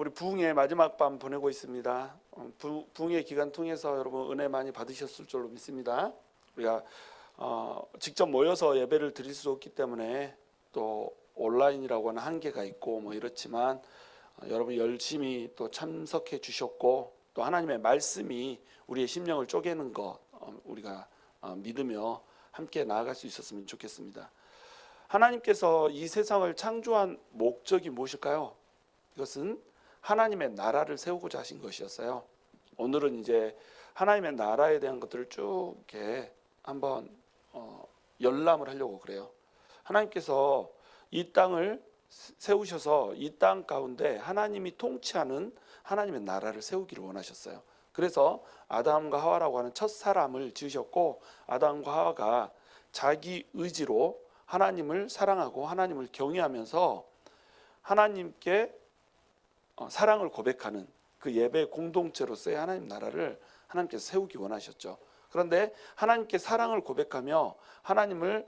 우리 부흥의 마지막 밤 보내고 있습니다. 부흥의 기간 통해서 여러분 은혜 많이 받으셨을 줄로 믿습니다. 우리가 직접 모여서 예배를 드릴 수 없기 때문에 또 온라인이라고 하는 한계가 있고 뭐 이렇지만 여러분 열심히 또 참석해 주셨고 또 하나님의 말씀이 우리의 심령을 쪼개는 것 우리가 믿으며 함께 나아갈 수 있었으면 좋겠습니다. 하나님께서 이 세상을 창조한 목적이 무엇일까요? 이것은 하나님의 나라를 세우고자 하신 것이었어요. 오늘은 이제 하나님의 나라에 대한 것들을 쭉 이렇게 한번 열람을 하려고 그래요. 하나님께서 이 땅을 세우셔서 이 땅 가운데 하나님이 통치하는 하나님의 나라를 세우기를 원하셨어요. 그래서 아담과 하와라고 하는 첫 사람을 지으셨고 아담과 하와가 자기 의지로 하나님을 사랑하고 하나님을 경외하면서 하나님께 사랑을 고백하는 그 예배 공동체로서의 하나님 나라를 하나님께서 세우기 원하셨죠. 그런데 하나님께 사랑을 고백하며 하나님을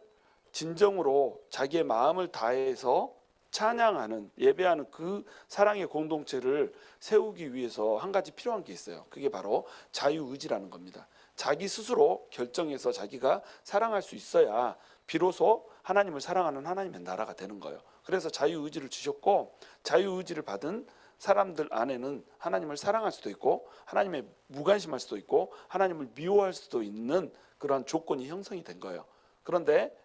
진정으로 자기의 마음을 다해서 찬양하는 예배하는 그 사랑의 공동체를 세우기 위해서 한 가지 필요한 게 있어요. 그게 바로 자유의지라는 겁니다. 자기 스스로 결정해서 자기가 사랑할 수 있어야 비로소 하나님을 사랑하는 하나님의 나라가 되는 거예요. 그래서 자유의지를 주셨고 자유의지를 받은 사람들 안에는 하나님을 사랑할 수도 있고 하나님의 무관심할 수도 있고 하나님을 미워할 수도 있는 그런 조건이 형성이 된 거예요. 그런데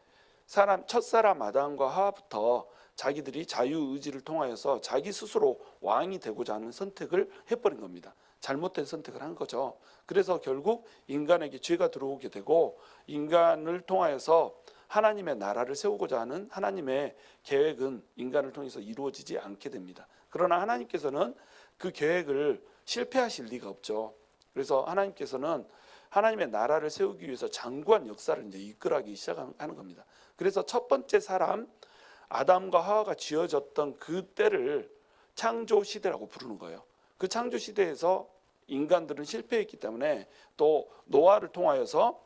첫사람 아담과 하와부터 자기들이 자유의지를 통하여서 자기 스스로 왕이 되고자 하는 선택을 해버린 겁니다. 잘못된 선택을 한 거죠. 그래서 결국 인간에게 죄가 들어오게 되고 인간을 통하여서 하나님의 나라를 세우고자 하는 하나님의 계획은 인간을 통해서 이루어지지 않게 됩니다. 그러나 하나님께서는 그 계획을 실패하실 리가 없죠. 그래서 하나님께서는 하나님의 나라를 세우기 위해서 장구한 역사를 이제 이끌어가기 시작하는 겁니다. 그래서 첫 번째 사람 아담과 하와가 지어졌던 그 때를 창조 시대라고 부르는 거예요. 그 창조 시대에서 인간들은 실패했기 때문에 또 노아를 통하여서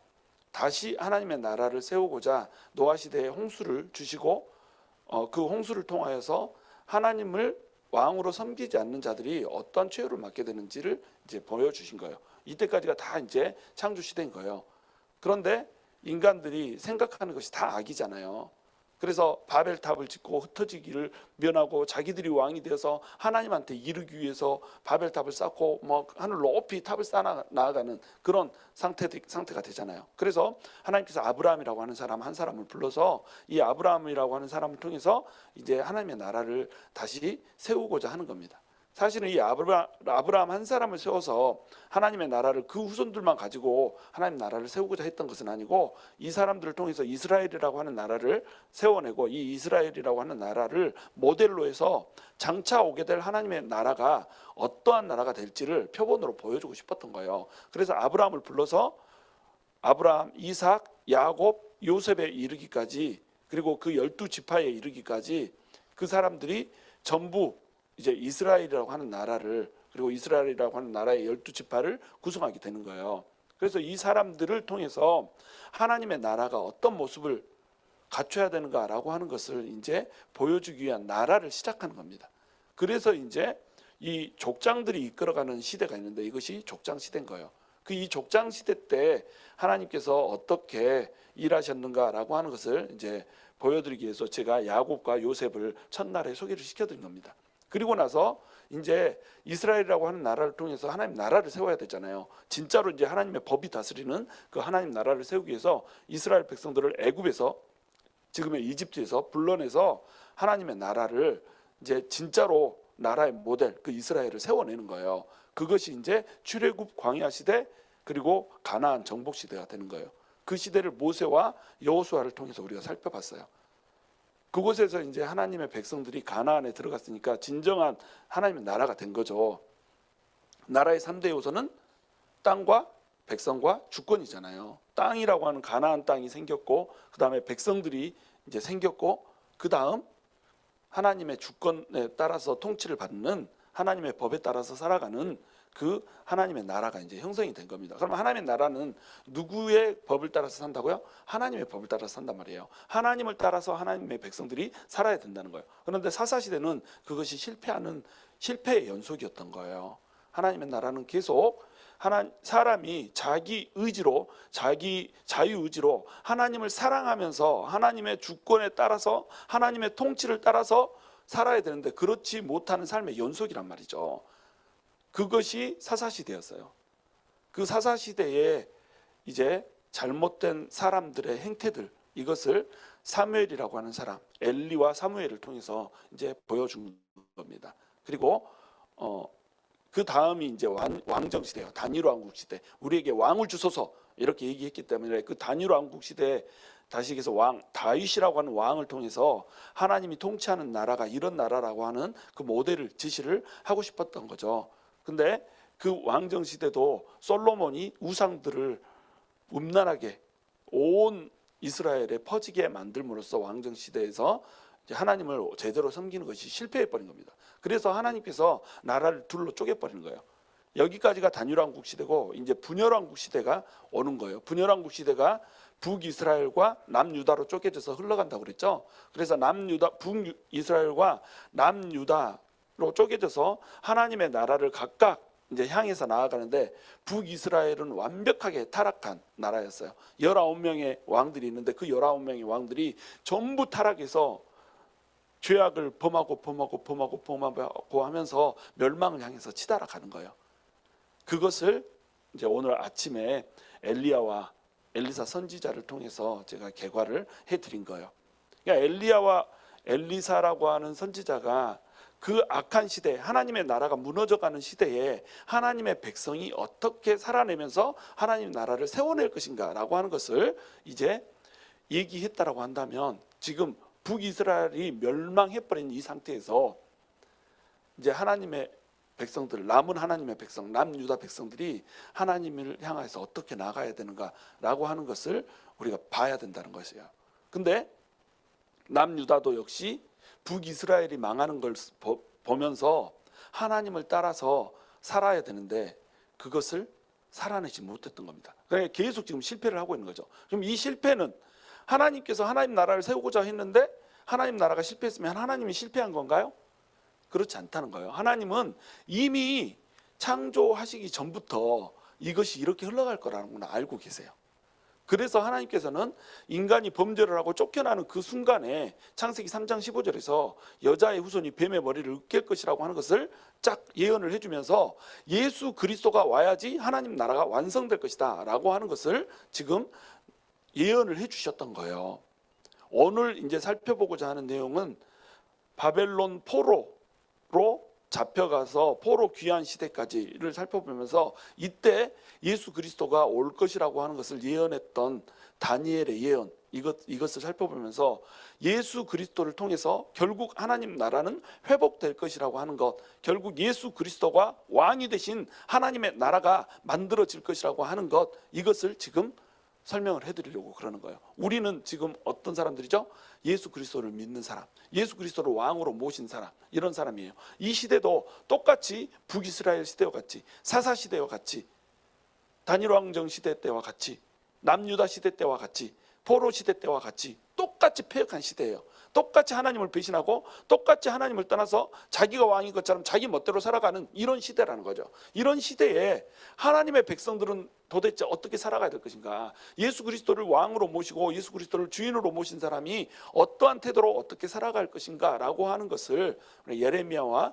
다시 하나님의 나라를 세우고자 노아 시대에 홍수를 주시고 그 홍수를 통하여서 하나님을 왕으로 섬기지 않는 자들이 어떠한 최후를 맞게 되는지를 이제 보여주신 거예요. 이때까지가 다 이제 창조 시대인 거예요. 그런데 인간들이 생각하는 것이 다 악이잖아요. 그래서 바벨탑을 짓고 흩어지기를 면하고 자기들이 왕이 되어서 하나님한테 이르기 위해서 바벨탑을 쌓고 뭐 하늘 높이 탑을 쌓아 나아가는 그런 상태가 되잖아요. 그래서 하나님께서 아브라함이라고 하는 사람 한 사람을 불러서 이 아브라함이라고 하는 사람을 통해서 이제 하나님의 나라를 다시 세우고자 하는 겁니다. 사실은 이 아브라함 한 사람을 세워서 하나님의 나라를 그 후손들만 가지고 하나님 나라를 세우고자 했던 것은 아니고 이 사람들을 통해서 이스라엘이라고 하는 나라를 세워내고 이 이스라엘이라고 하는 나라를 모델로 해서 장차 오게 될 하나님의 나라가 어떠한 나라가 될지를 표본으로 보여주고 싶었던 거예요. 그래서 아브라함을 불러서 아브라함, 이삭, 야곱, 요셉에 이르기까지 그리고 그 12지파에 이르기까지 그 사람들이 전부 이제 이스라엘이라고 하는 나라를 그리고 이스라엘이라고 하는 나라의 12지파를 구성하게 되는 거예요. 그래서 이 사람들을 통해서 하나님의 나라가 어떤 모습을 갖춰야 되는가라고 하는 것을 이제 보여주기 위한 나라를 시작하는 겁니다. 그래서 이제 이 족장들이 이끌어가는 시대가 있는데 이것이 족장 시대인 거예요. 그 이 족장 시대 때 하나님께서 어떻게 일하셨는가라고 하는 것을 이제 보여드리기 위해서 제가 야곱과 요셉을 첫날에 소개를 시켜드린 겁니다. 그리고 나서 이제 이스라엘이라고 하는 나라를 통해서 하나님 나라를 세워야 되잖아요. 진짜로 이제 하나님의 법이 다스리는 그 하나님 나라를 세우기 위해서 이스라엘 백성들을 애굽에서 지금의 이집트에서 불러내서 하나님의 나라를 이제 진짜로 나라의 모델 그 이스라엘을 세워내는 거예요. 그것이 이제 출애굽 광야 시대 그리고 가나안 정복 시대가 되는 거예요. 그 시대를 모세와 여호수아를 통해서 우리가 살펴봤어요. 그곳에서 이제 하나님의 백성들이 가나안에 들어갔으니까 진정한 하나님의 나라가 된 거죠. 나라의 3대 요소는 땅과 백성과 주권이잖아요. 땅이라고 하는 가나안 땅이 생겼고 그 다음에 백성들이 이제 생겼고 그 다음 하나님의 주권에 따라서 통치를 받는 하나님의 법에 따라서 살아가는 그 하나님의 나라가 이제 형성이 된 겁니다. 그럼 하나님의 나라는 누구의 법을 따라서 산다고요? 하나님의 법을 따라서 산단 말이에요. 하나님을 따라서 하나님의 백성들이 살아야 된다는 거예요. 그런데 사사시대는 그것이 실패하는 실패의 연속이었던 거예요. 하나님의 나라는 계속 사람이 자기 의지로, 자기 자유의지로 하나님을 사랑하면서 하나님의 주권에 따라서 하나님의 통치를 따라서 살아야 되는데 그렇지 못하는 삶의 연속이란 말이죠. 그것이 사사시대였어요. 그 사사시대에 이제 잘못된 사람들의 행태들, 이것을 사무엘이라고 하는 사람, 엘리와 사무엘을 통해서 이제 보여준 겁니다. 그리고 그 다음이 이제 왕정 시대예요. 단일 왕국 시대. 우리에게 왕을 주소서 이렇게 얘기했기 때문에 그 단일 왕국 시대에 다시 얘기해서 다윗이라고 하는 왕을 통해서 하나님이 통치하는 나라가 이런 나라라고 하는 그 모델을 지시를 하고 싶었던 거죠. 근데 그 왕정 시대도 솔로몬이 우상들을 음란하게 온 이스라엘에 퍼지게 만들므로써 왕정 시대에서 하나님을 제대로 섬기는 것이 실패해 버린 겁니다. 그래서 하나님께서 나라를 둘로 쪼개 버리는 거예요. 여기까지가 단일왕국 시대고 이제 분열왕국 시대가 오는 거예요. 분열왕국 시대가 북이스라엘과 남유다로 쪼개져서 흘러간다고 그랬죠. 그래서 북이스라엘과 남유다로 쪼개져서 하나님의 나라를 각각 이제 향해서 나아가는데 북이스라엘은 완벽하게 타락한 나라였어요. 19명의 왕들이 있는데 그 19명의 왕들이 전부 타락해서 죄악을 범하고 하면서 멸망을 향해서 치달아가는 거예요. 그것을 이제 오늘 아침에 엘리야와 엘리사 선지자를 통해서 제가 개괄을 해드린 거예요. 그러니까 엘리야와 엘리사라고 하는 선지자가 그 악한 시대, 하나님의 나라가 무너져가는 시대에 하나님의 백성이 어떻게 살아내면서 하나님 나라를 세워낼 것인가라고 하는 것을 이제 얘기했다라고 한다면 지금 북이스라엘이 멸망해버린 이 상태에서 이제 하나님의 백성들, 남은 하나님의 백성, 남유다 백성들이 하나님을 향해서 어떻게 나가야 되는가라고 하는 것을 우리가 봐야 된다는 것이에요. 근데 남유다도 역시 북이스라엘이 망하는 걸 보면서 하나님을 따라서 살아야 되는데 그것을 살아내지 못했던 겁니다. 그러니까 계속 지금 실패를 하고 있는 거죠. 그럼 이 실패는 하나님께서 하나님 나라를 세우고자 했는데 하나님 나라가 실패했으면 하나님이 실패한 건가요? 그렇지 않다는 거예요. 하나님은 이미 창조하시기 전부터 이것이 이렇게 흘러갈 거라는 걸 알고 계세요. 그래서 하나님께서는 인간이 범죄를 하고 쫓겨나는 그 순간에 창세기 3장 15절에서 여자의 후손이 뱀의 머리를 으깰 것이라고 하는 것을 쫙 예언을 해주면서 예수 그리스도가 와야지 하나님 나라가 완성될 것이다 라고 하는 것을 지금 예언을 해주셨던 거예요. 오늘 이제 살펴보고자 하는 내용은 바벨론 포로로 잡혀가서 포로 귀환 시대까지를 살펴보면서 이때 예수 그리스도가 올 것이라고 하는 것을 예언했던 다니엘의 예언, 이것을 살펴보면서 예수 그리스도를 통해서 결국 하나님 나라는 회복될 것이라고 하는 것, 결국 예수 그리스도가 왕이 되신 하나님의 나라가 만들어질 것이라고 하는 것, 이것을 지금 설명을 해드리려고 그러는 거예요. 우리는 지금 어떤 사람들이죠? 예수 그리스도를 믿는 사람, 예수 그리스도를 왕으로 모신 사람, 이런 사람이에요. 이 시대도 똑같이 북이스라엘 시대와 같이, 사사 시대와 같이, 단일왕정 시대 때와 같이, 남유다 시대 때와 같이, 포로 시대 때와 같이 똑같이 패역한 시대예요. 똑같이 하나님을 배신하고 똑같이 하나님을 떠나서 자기가 왕인 것처럼 자기 멋대로 살아가는 이런 시대라는 거죠. 이런 시대에 하나님의 백성들은 도대체 어떻게 살아가야 될 것인가? 예수 그리스도를 왕으로 모시고 예수 그리스도를 주인으로 모신 사람이 어떠한 태도로 어떻게 살아갈 것인가 라고 하는 것을 예레미야와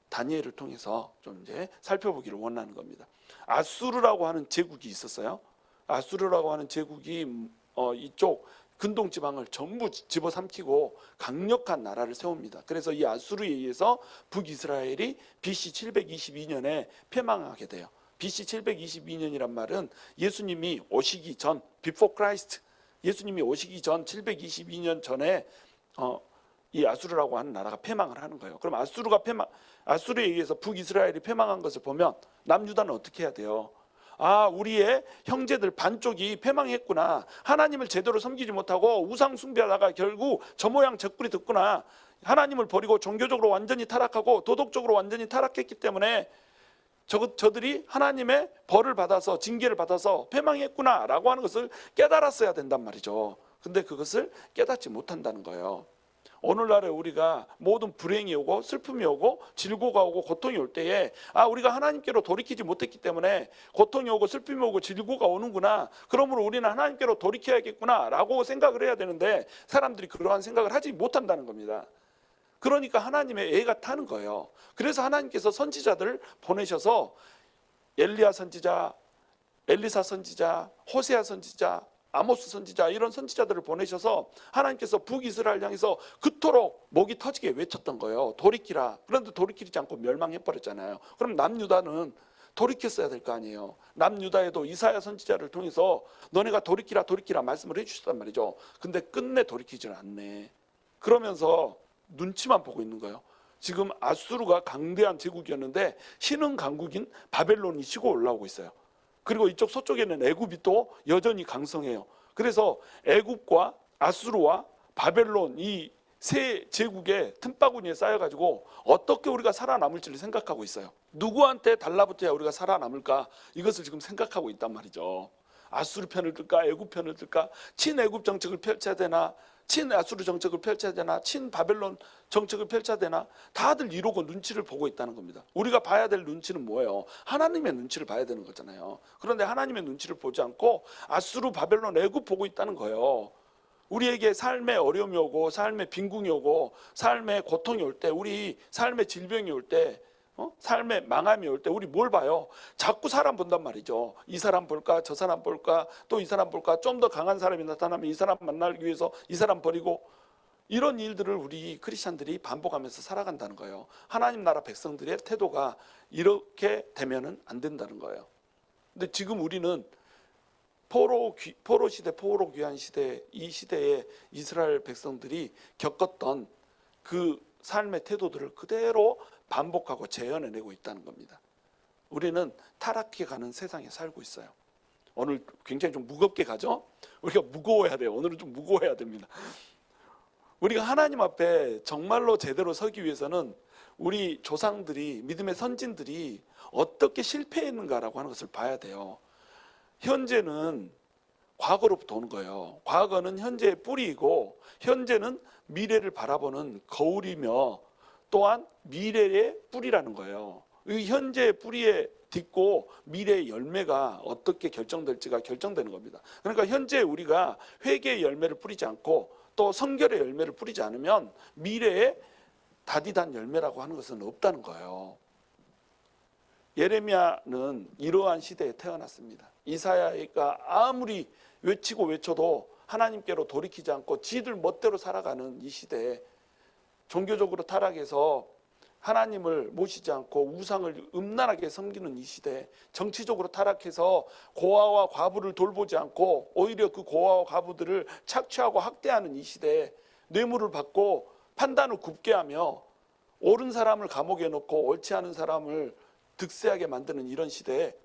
다니엘을 통해서 좀 이제 살펴보기를 원하는 겁니다. 아수르라고 하는 제국이 있었어요. 아수르라고 하는 제국이 이쪽 근동 지방을 전부 집어삼키고 강력한 나라를 세웁니다. 그래서 이 아수르에 의해서 북이스라엘이 BC 722년에 패망하게 돼요. BC 722년이란 말은 예수님이 오시기 전, before Christ, 예수님이 오시기 전 722년 전에 이 아수르라고 하는 나라가 패망을 하는 거예요. 그럼 아수르에 의해서 북이스라엘이 패망한 것을 보면 남유다는 어떻게 해야 돼요? 아, 우리의 형제들 반쪽이 패망했구나. 하나님을 제대로 섬기지 못하고 우상 숭배하다가 결국 저 모양 저 꼴이 됐구나. 하나님을 버리고 종교적으로 완전히 타락하고 도덕적으로 완전히 타락했기 때문에 저들이 하나님의 벌을 받아서 징계를 받아서 패망했구나 라고 하는 것을 깨달았어야 된단 말이죠. 근데 그것을 깨닫지 못한다는 거예요. 오늘날에 우리가 모든 불행이 오고 슬픔이 오고 질고가 오고 고통이 올 때에 우리가 하나님께로 돌이키지 못했기 때문에 고통이 오고 슬픔이 오고 질고가 오는구나, 그러므로 우리는 하나님께로 돌이켜야겠구나 라고 생각을 해야 되는데 사람들이 그러한 생각을 하지 못한다는 겁니다. 그러니까 하나님의 애가 타는 거예요. 그래서 하나님께서 선지자들을 보내셔서 엘리야 선지자, 엘리사 선지자, 호세아 선지자, 아모스 선지자, 이런 선지자들을 보내셔서 하나님께서 북이스라엘 향해서 그토록 목이 터지게 외쳤던 거예요. 돌이키라. 그런데 돌이키지 않고 멸망해버렸잖아요. 그럼 남유다는 돌이켰어야 될 거 아니에요. 남유다에도 이사야 선지자를 통해서 너네가 돌이키라 돌이키라 말씀을 해주셨단 말이죠. 근데 끝내 돌이키지는 않네. 그러면서 눈치만 보고 있는 거예요. 지금 아수르가 강대한 제국이었는데 신흥 강국인 바벨론이 치고 올라오고 있어요. 그리고 이쪽 서쪽에는 애굽이 또 여전히 강성해요. 그래서 애굽과 아수르와 바벨론 이 세 제국의 틈바구니에 쌓여가지고 어떻게 우리가 살아남을지를 생각하고 있어요. 누구한테 달라붙어야 우리가 살아남을까, 이것을 지금 생각하고 있단 말이죠. 아수르 편을 들까 애굽 편을 들까, 친애굽 정책을 펼쳐야 되나 친아수르 정책을 펼쳐야 되나 친바벨론 정책을 펼쳐야 되나, 다들 이러고 눈치를 보고 있다는 겁니다. 우리가 봐야 될 눈치는 뭐예요? 하나님의 눈치를 봐야 되는 거잖아요. 그런데 하나님의 눈치를 보지 않고 아수르 바벨론 애굽 보고 있다는 거예요. 우리에게 삶의 어려움이 오고 삶의 빈궁이 오고 삶의 고통이 올 때, 우리 삶의 질병이 올 때, 삶의 망함이 올 때 우리 뭘 봐요? 자꾸 사람 본단 말이죠. 이 사람 볼까 저 사람 볼까 또 이 사람 볼까, 좀 더 강한 사람이 나타나면 이 사람 만나기 위해서 이 사람 버리고, 이런 일들을 우리 크리스찬들이 반복하면서 살아간다는 거예요. 하나님 나라 백성들의 태도가 이렇게 되면은 안 된다는 거예요. 근데 지금 우리는 포로 시대, 포로 귀환 시대, 이 시대에 이스라엘 백성들이 겪었던 그 삶의 태도들을 그대로 반복하고 재현해내고 있다는 겁니다. 우리는 타락해 가는 세상에 살고 있어요. 오늘 굉장히 좀 무겁게 가죠? 우리가 무거워야 돼요. 오늘은 좀 무거워야 됩니다. 우리가 하나님 앞에 정말로 제대로 서기 위해서는 우리 조상들이, 믿음의 선진들이 어떻게 실패했는가라고 하는 것을 봐야 돼요. 현재는 과거로부터 오는 거예요. 과거는 현재의 뿌리이고 현재는 미래를 바라보는 거울이며 또한 미래의 뿌리라는 거예요. 이 현재의 뿌리에 딛고 미래의 열매가 어떻게 결정될지가 결정되는 겁니다. 그러니까 현재 우리가 회개의 열매를 뿌리지 않고 또 성결의 열매를 뿌리지 않으면 미래에 다디단 열매라고 하는 것은 없다는 거예요. 예레미야는 이러한 시대에 태어났습니다. 이사야가 아무리 외치고 외쳐도 하나님께로 돌이키지 않고 지들 멋대로 살아가는 이 시대에, 종교적으로 타락해서 하나님을 모시지 않고 우상을 음란하게 섬기는 이 시대에, 정치적으로 타락해서 고아와 과부를 돌보지 않고 오히려 그 고아와 과부들을 착취하고 학대하는 이 시대에, 뇌물을 받고 판단을 굽게 하며 옳은 사람을 감옥에 넣고 옳지 않은 사람을 득세하게 만드는 이런 시대에,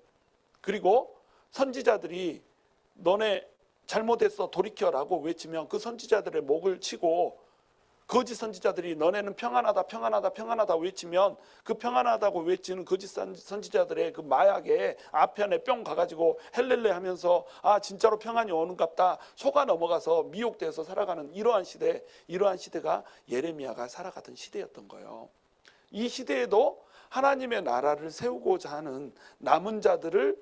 그리고 선지자들이 너네 잘못했어 돌이켜라고 외치면 그 선지자들의 목을 치고, 거짓 선지자들이 너네는 평안하다 평안하다 평안하다 외치면 그 평안하다고 외치는 거짓 선지자들의 그 마약에 아편에 뿅 가가지고 헬렐레 하면서 진짜로 평안이 오는갑다 속아 넘어가서 미혹돼서 살아가는 이러한 시대, 이러한 시대가 예레미야가 살아가던 시대였던 거예요. 이 시대에도 하나님의 나라를 세우고자 하는 남은 자들을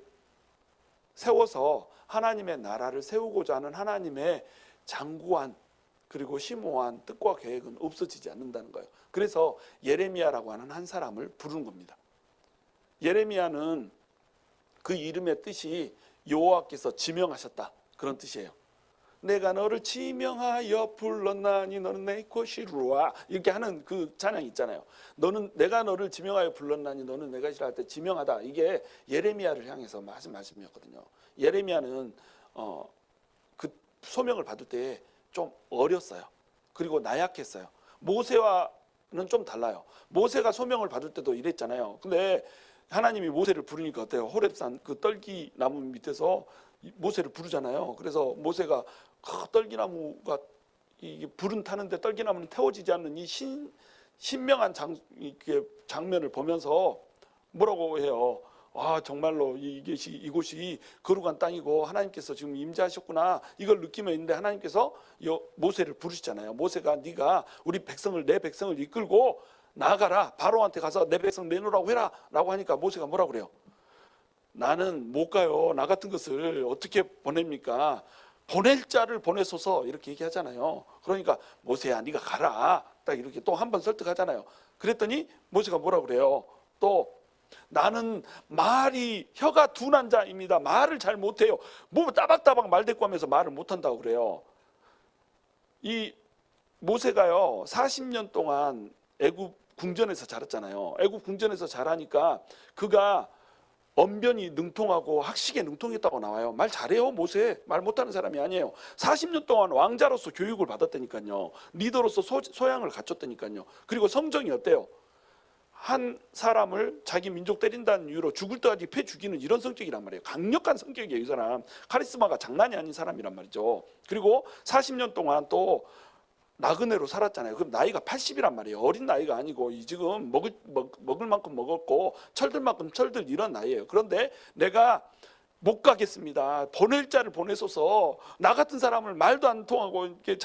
세워서 하나님의 나라를 세우고자 하는 하나님의 장구한 그리고 심오한 뜻과 계획은 없어지지 않는다는 거예요. 그래서 예레미야라고 하는 한 사람을 부르는 겁니다. 예레미야는 그 이름의 뜻이 여호와께서 지명하셨다, 그런 뜻이에요. 내가 너를 지명하여 불렀나니 너는 내 것이루아, 이렇게 하는 그 찬양 있잖아요. 내가 너를 지명하여 불렀나니 너는 내 것이라 할 때 지명하다, 이게 예레미야를 향해서 하신 말씀이었거든요. 예레미야는 그 소명을 받을 때 좀 어렸어요. 그리고 나약했어요. 모세와는 좀 달라요. 모세가 소명을 받을 때도 이랬잖아요. 근데 하나님이 모세를 부르니까 어때요? 호렙산 그 떨기나무 밑에서 모세를 부르잖아요. 그래서 모세가 떨기나무가 이게 불은 타는데 떨기나무는 태워지지 않는 이 신명한 장면을 보면서 뭐라고 해요? 정말로 이곳이 거룩한 땅이고 하나님께서 지금 임재하셨구나, 이걸 느끼며 있는데 하나님께서 모세를 부르시잖아요. 모세가 네가 우리 백성을, 내 백성을 이끌고 나가라, 바로한테 가서 내 백성 내놓으라고 해라 라고 하니까 모세가 뭐라 그래요? 나는 못 가요. 나 같은 것을 어떻게 보냅니까? 보낼 자를 보내소서, 이렇게 얘기하잖아요. 그러니까 모세야 네가 가라, 딱 이렇게 또 한 번 설득하잖아요. 그랬더니 모세가 뭐라 그래요? 또 나는 말이 혀가 둔한 자입니다. 말을 잘 못해요. 뭐 따박따박 말대꾸하면서 말을 못한다고 그래요. 이 모세가요 40년 동안 애굽 궁전에서 자랐잖아요. 애굽 궁전에서 자라니까 그가 언변이 능통하고 학식에 능통했다고 나와요. 말 잘해요. 모세 말 못하는 사람이 아니에요. 40년 동안 왕자로서 교육을 받았다니까요. 리더로서 소양을 갖췄다니까요. 그리고 성정이 어때요? 한 사람을 자기 민족 때린다는 이유로 죽을 때까지 패 죽이는 이런 성격이란 말이에요. 강력한 성격이에요. 이 사람 카리스마가 장난이 아닌 사람이란 말이죠. 그리고 40년 동안 또 나그네로 살았잖아요. 그럼 나이가 80이란 말이에요. 어린 나이가 아니고 지금 먹을 만큼 먹었고 철들 만큼 철들 이런 나이예요. 그런데 내가 못 가겠습니다. 보낼 자를 보내소서. 나 같은 사람을 말도 안 통하고 이렇게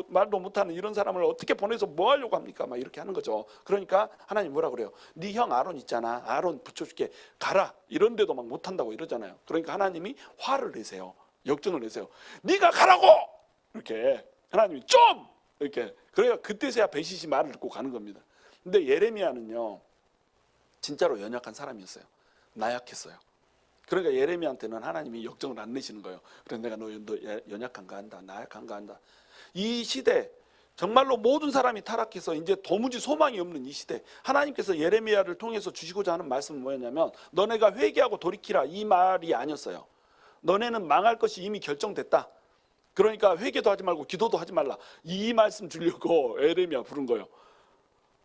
말도 못하는 이런 사람을 어떻게 보내서 뭐 하려고 합니까? 막 이렇게 하는 거죠. 그러니까 하나님 뭐라 그래요? 네 형 아론 있잖아. 아론 붙여줄게. 가라. 이런데도 막 못한다고 이러잖아요. 그러니까 하나님이 화를 내세요. 역정을 내세요. 네가 가라고. 이렇게 하나님이 좀 이렇게. 그래야 그때서야 배시시 말을 듣고 가는 겁니다. 근데 예레미야는요 진짜로 연약한 사람이었어요. 나약했어요. 그러니까 예레미야한테는 하나님이 역정을 안 내시는 거예요. 그래서 내가 너 연약한가 한다, 나약한가 한다. 이 시대 정말로 모든 사람이 타락해서 이제 도무지 소망이 없는 이 시대, 하나님께서 예레미야를 통해서 주시고자 하는 말씀은 뭐였냐면 너네가 회개하고 돌이키라, 이 말이 아니었어요. 너네는 망할 것이 이미 결정됐다. 그러니까 회개도 하지 말고 기도도 하지 말라, 이 말씀 주려고 예레미야 부른 거예요.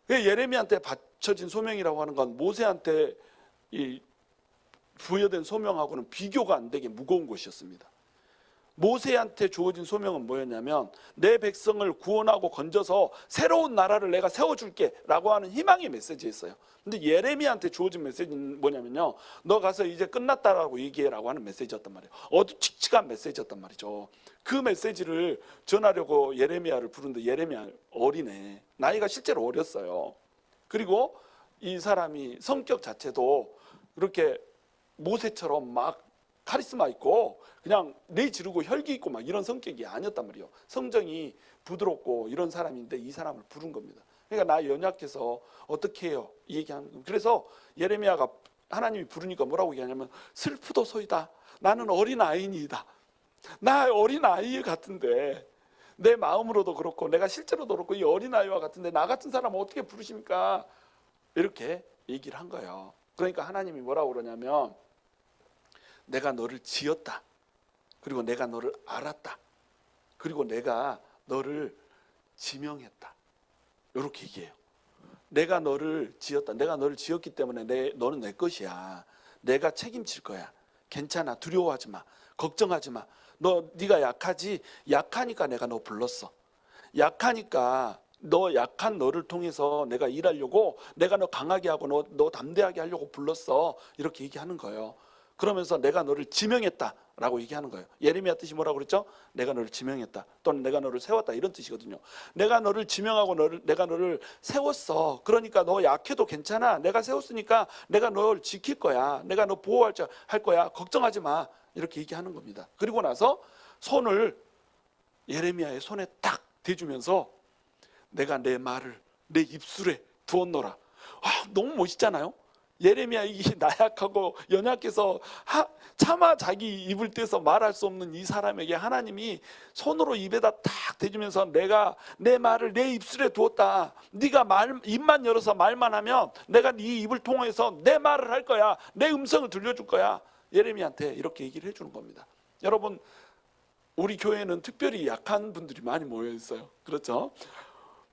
예레미야한테 바쳐진 소명이라고 하는 건 모세한테 부여된 소명하고는 비교가 안 되게 무거운 것이었습니다. 모세한테 주어진 소명은 뭐였냐면 내 백성을 구원하고 건져서 새로운 나라를 내가 세워줄게 라고 하는 희망의 메시지였어요. 근데 예레미야한테 주어진 메시지는 뭐냐면요, 너 가서 이제 끝났다라고 얘기해라고 하는 메시지였단 말이에요. 어두칙칙한 메시지였단 말이죠. 그 메시지를 전하려고 예레미야를 부르는데 예레미야 어리네. 나이가 실제로 어렸어요. 그리고 이 사람이 성격 자체도 그렇게 모세처럼 막 카리스마 있고 그냥 내지르고 혈기 있고 막 이런 성격이 아니었단 말이에요. 성정이 부드럽고 이런 사람인데 이 사람을 부른 겁니다. 그러니까 나 연약해서 어떻게 해요? 이 얘기하는 거예요. 그래서 예레미야가 하나님이 부르니까 뭐라고 얘기하냐면 슬프도소이다. 나는 어린아이니이다. 나 어린아이 같은데 내 마음으로도 그렇고 내가 실제로도 그렇고 이 어린아이와 같은데 나 같은 사람을 어떻게 부르십니까? 이렇게 얘기를 한 거예요. 그러니까 하나님이 뭐라고 그러냐면 내가 너를 지었다. 그리고 내가 너를 알았다. 그리고 내가 너를 지명했다. 이렇게 얘기해요. 내가 너를 지었다. 내가 너를 지었기 때문에 너는 내 것이야. 내가 책임질 거야. 괜찮아. 두려워하지 마. 걱정하지 마. 네가 약하지? 약하니까 내가 너 불렀어. 약하니까 너 약한 너를 통해서 내가 일하려고, 내가 너 강하게 하고 너 담대하게 하려고 불렀어. 이렇게 얘기하는 거예요. 그러면서 내가 너를 지명했다라고 얘기하는 거예요. 예레미야 뜻이 뭐라고 그랬죠? 내가 너를 지명했다, 또는 내가 너를 세웠다, 이런 뜻이거든요. 내가 너를 지명하고 내가 너를 세웠어. 그러니까 너 약해도 괜찮아. 내가 세웠으니까 내가 너를 지킬 거야. 내가 너 보호할 거야. 걱정하지 마. 이렇게 얘기하는 겁니다. 그리고 나서 손을 예레미야의 손에 딱 대주면서 내가 내 말을 내 입술에 부었노라. 너무 멋있잖아요. 예레미야 이게 나약하고 연약해서 차마 자기 입을 떼서 말할 수 없는 이 사람에게 하나님이 손으로 입에다 딱 대주면서 내가 내 말을 내 입술에 두었다. 네가 입만 열어서 말만 하면 내가 네 입을 통해서 내 말을 할 거야. 내 음성을 들려줄 거야. 예레미야한테 이렇게 얘기를 해주는 겁니다. 여러분, 우리 교회는 특별히 약한 분들이 많이 모여 있어요. 그렇죠?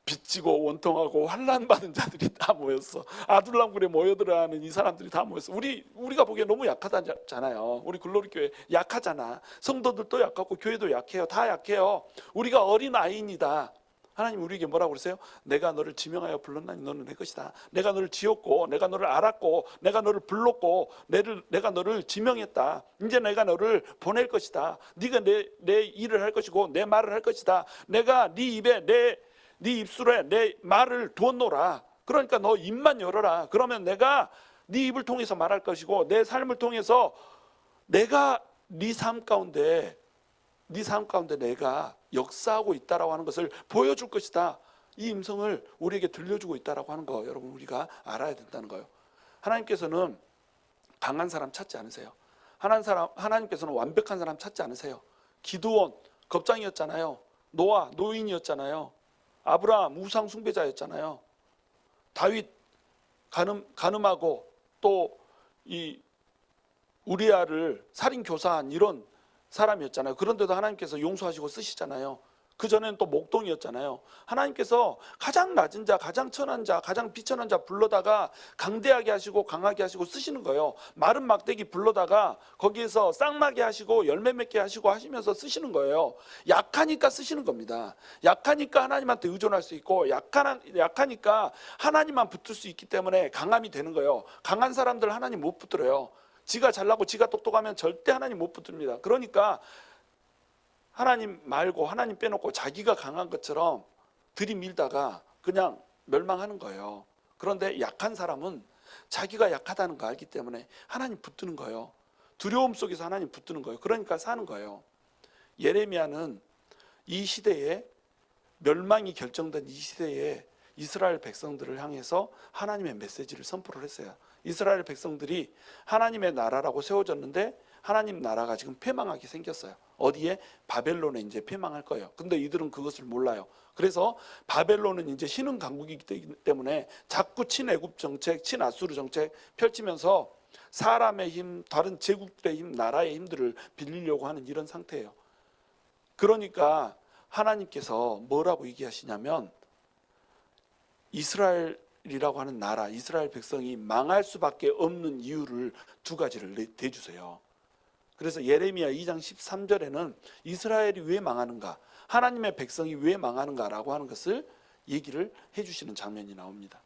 빚지고 원통하고 환난받은 자들이 다 모였어. 아둘람굴에 모여들어가는 이 사람들이 다 모였어. 우리가 보기에 너무 약하잖아요. 우리 글로리 교회 약하잖아. 성도들도 약하고 교회도 약해요. 다 약해요. 우리가 어린 아이입니다. 하나님 우리에게 뭐라고 그러세요? 내가 너를 지명하여 불렀나니 너는 내 것이다. 내가 너를 지었고 내가 너를 알았고 내가 너를 불렀고 내가 너를 지명했다. 이제 내가 너를 보낼 것이다. 네가 내 일을 할 것이고 내 말을 할 것이다. 내가 네 입에 네 입술에 내 말을 두었노라. 그러니까 너 입만 열어라. 그러면 내가 네 입을 통해서 말할 것이고 내 삶을 통해서 내가 네 삶 가운데 내가 역사하고 있다라고 하는 것을 보여줄 것이다. 이 음성을 우리에게 들려주고 있다라고 하는 거 여러분 우리가 알아야 된다는 거예요. 하나님께서는 강한 사람 찾지 않으세요. 하나님께서는 완벽한 사람 찾지 않으세요. 기드온 겁장이었잖아요. 노아 노인이었잖아요. 아브라함 우상 숭배자였잖아요. 다윗 가늠하고 또 이 우리아를 살인 교사한 이런 사람이었잖아요. 그런데도 하나님께서 용서하시고 쓰시잖아요. 그전에는 또 목동이었잖아요. 하나님께서 가장 낮은 자, 가장 천한 자, 가장 비천한 자 불러다가 강대하게 하시고 강하게 하시고 쓰시는 거예요. 마른 막대기 불러다가 거기에서 쌍나게 하시고 열매 맺게 하시고 하시면서 쓰시는 거예요. 약하니까 쓰시는 겁니다. 약하니까 하나님한테 의존할 수 있고 약하니까 하나님만 붙을 수 있기 때문에 강함이 되는 거예요. 강한 사람들 하나님 못 붙들어요. 지가 잘나고 지가 똑똑하면 절대 하나님 못 붙듭니다. 그러니까 하나님 말고 하나님 빼놓고 자기가 강한 것처럼 들이밀다가 그냥 멸망하는 거예요. 그런데 약한 사람은 자기가 약하다는 거 알기 때문에 하나님 붙드는 거예요. 두려움 속에서 하나님 붙드는 거예요. 그러니까 사는 거예요. 예레미야는 이 시대에 멸망이 결정된 이 시대에 이스라엘 백성들을 향해서 하나님의 메시지를 선포를 했어요. 이스라엘 백성들이 하나님의 나라라고 세워졌는데 하나님 나라가 지금 패망하게 생겼어요. 어디에? 바벨론에 이제 패망할 거예요. 근데 이들은 그것을 몰라요. 그래서 바벨론은 이제 신흥 강국이기 때문에 자꾸 친애굽 정책, 친아수르 정책 펼치면서 사람의 힘, 다른 제국들의 힘, 나라의 힘들을 빌리려고 하는 이런 상태예요. 그러니까 하나님께서 뭐라고 얘기하시냐면 이스라엘이라고 하는 나라, 이스라엘 백성이 망할 수밖에 없는 이유를 두 가지를 대주세요. 그래서 예레미야 2장 13절에는 이스라엘이 왜 망하는가, 하나님의 백성이 왜 망하는가라고 하는 것을 얘기를 해주시는 장면이 나옵니다.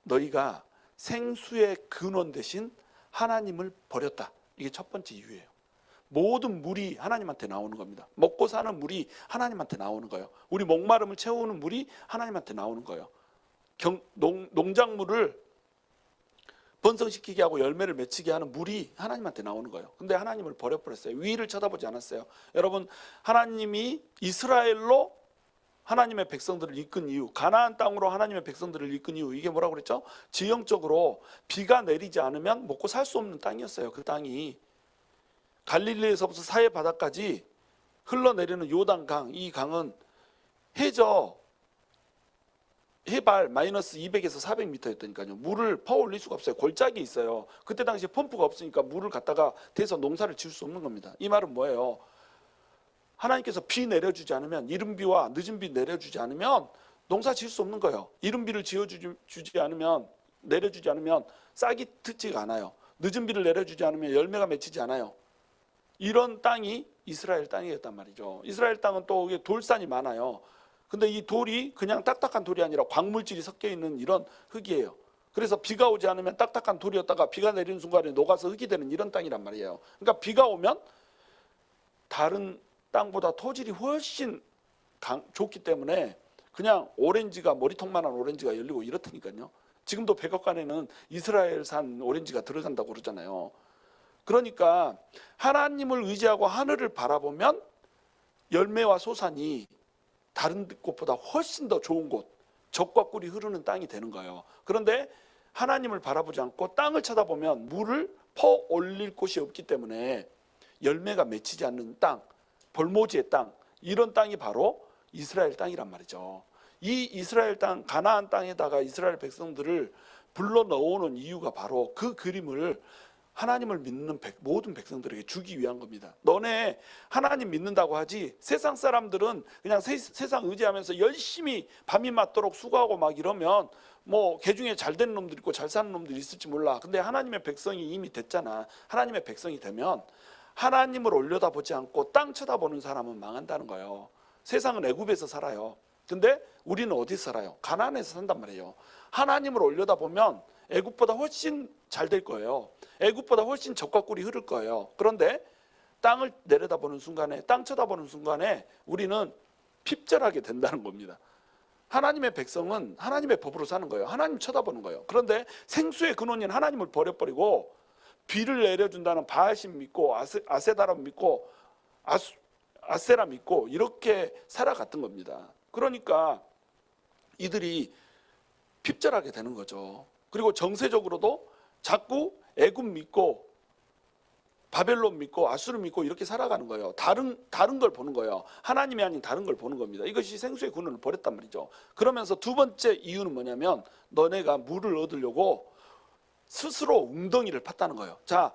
너희가 생수의 근원 대신 하나님을 버렸다. 이게 첫 번째 이유예요. 모든 물이 하나님한테 나오는 겁니다. 먹고 사는 물이 하나님한테 나오는 거예요. 우리 목마름을 채우는 물이 하나님한테 나오는 거예요. 농작물을 번성시키게 하고 열매를 맺히게 하는 물이 하나님한테 나오는 거예요. 근데 하나님을 버려버렸어요. 위를 쳐다보지 않았어요. 여러분, 하나님이 이스라엘로 하나님의 백성들을 이끈 이유, 가나안 땅으로 하나님의 백성들을 이끈 이유, 이게 뭐라고 그랬죠? 지형적으로 비가 내리지 않으면 먹고 살 수 없는 땅이었어요. 그 땅이 갈릴리에서부터 사해 바다까지 흘러내리는 요단강, 이 강은 해발 마이너스 200에서 400m였다니까요. 물을 퍼올릴 수가 없어요. 골짜기에 있어요. 그때 당시에 펌프가 없으니까 물을 갖다가 대서 농사를 지을 수 없는 겁니다. 이 말은 뭐예요? 하나님께서 비 내려주지 않으면, 이른 비와 늦은 비 내려주지 않으면 농사 지을 수 없는 거예요. 이른 비를 지어주지 않으면, 내려주지 않으면 싹이 트지가 않아요. 늦은 비를 내려주지 않으면 열매가 맺히지 않아요. 이런 땅이 이스라엘 땅이었단 말이죠. 이스라엘 땅은 또 돌산이 많아요. 근데 이 돌이 그냥 딱딱한 돌이 아니라 광물질이 섞여 있는 이런 흙이에요. 그래서 비가 오지 않으면 딱딱한 돌이었다가 비가 내리는 순간에 녹아서 흙이 되는 이런 땅이란 말이에요. 그러니까 비가 오면 다른 땅보다 토질이 훨씬 좋기 때문에 그냥 오렌지가, 머리통만한 오렌지가 열리고 이렇다니까요. 지금도 백악관에는 이스라엘산 오렌지가 들어간다고 그러잖아요. 그러니까 하나님을 의지하고 하늘을 바라보면 열매와 소산이 다른 곳보다 훨씬 더 좋은 곳, 젖과 꿀이 흐르는 땅이 되는 거예요. 그런데 하나님을 바라보지 않고 땅을 쳐다보면 물을 퍼올릴 곳이 없기 때문에 열매가 맺히지 않는 땅, 벌모지의 땅, 이런 땅이 바로 이스라엘 땅이란 말이죠. 이 이스라엘 땅, 가나안 땅에다가 이스라엘 백성들을 불러 넣어오는 이유가 바로 그 그림을 하나님을 믿는 모든 백성들에게 주기 위한 겁니다. 너네 하나님 믿는다고 하지 세상 사람들은 그냥 세상 의지하면서 열심히 밤이 맞도록 수고하고 막 이러면 뭐 개중에 잘 되는 놈들 있고 잘 사는 놈들이 있을지 몰라. 근데 하나님의 백성이 이미 됐잖아. 하나님의 백성이 되면 하나님을 올려다보지 않고 땅 쳐다보는 사람은 망한다는 거예요. 세상은 애굽에서 살아요. 근데 우리는 어디서 살아요? 가나안에서 산단 말이에요. 하나님을 올려다보면 애굽보다 훨씬 잘 될 거예요. 애굽보다 훨씬 적과 꿀이 흐를 거예요. 그런데 땅을 내려다보는 순간에, 땅 쳐다보는 순간에 우리는 핍절하게 된다는 겁니다. 하나님의 백성은 하나님의 법으로 사는 거예요. 하나님 쳐다보는 거예요. 그런데 생수의 근원인 하나님을 버려버리고 비를 내려준다는 바알신 믿고 아세다람 믿고 아세라 믿고 이렇게 살아갔던 겁니다. 그러니까 이들이 핍절하게 되는 거죠. 그리고 정세적으로도 자꾸 애굽 믿고 바벨론 믿고 아수르 믿고 이렇게 살아가는 거예요. 다른 걸 보는 거예요. 하나님이 아닌 다른 걸 보는 겁니다. 이것이 생수의 근원을 버렸단 말이죠. 그러면서 두 번째 이유는 뭐냐면 너네가 물을 얻으려고 스스로 웅덩이를 팠다는 거예요. 자,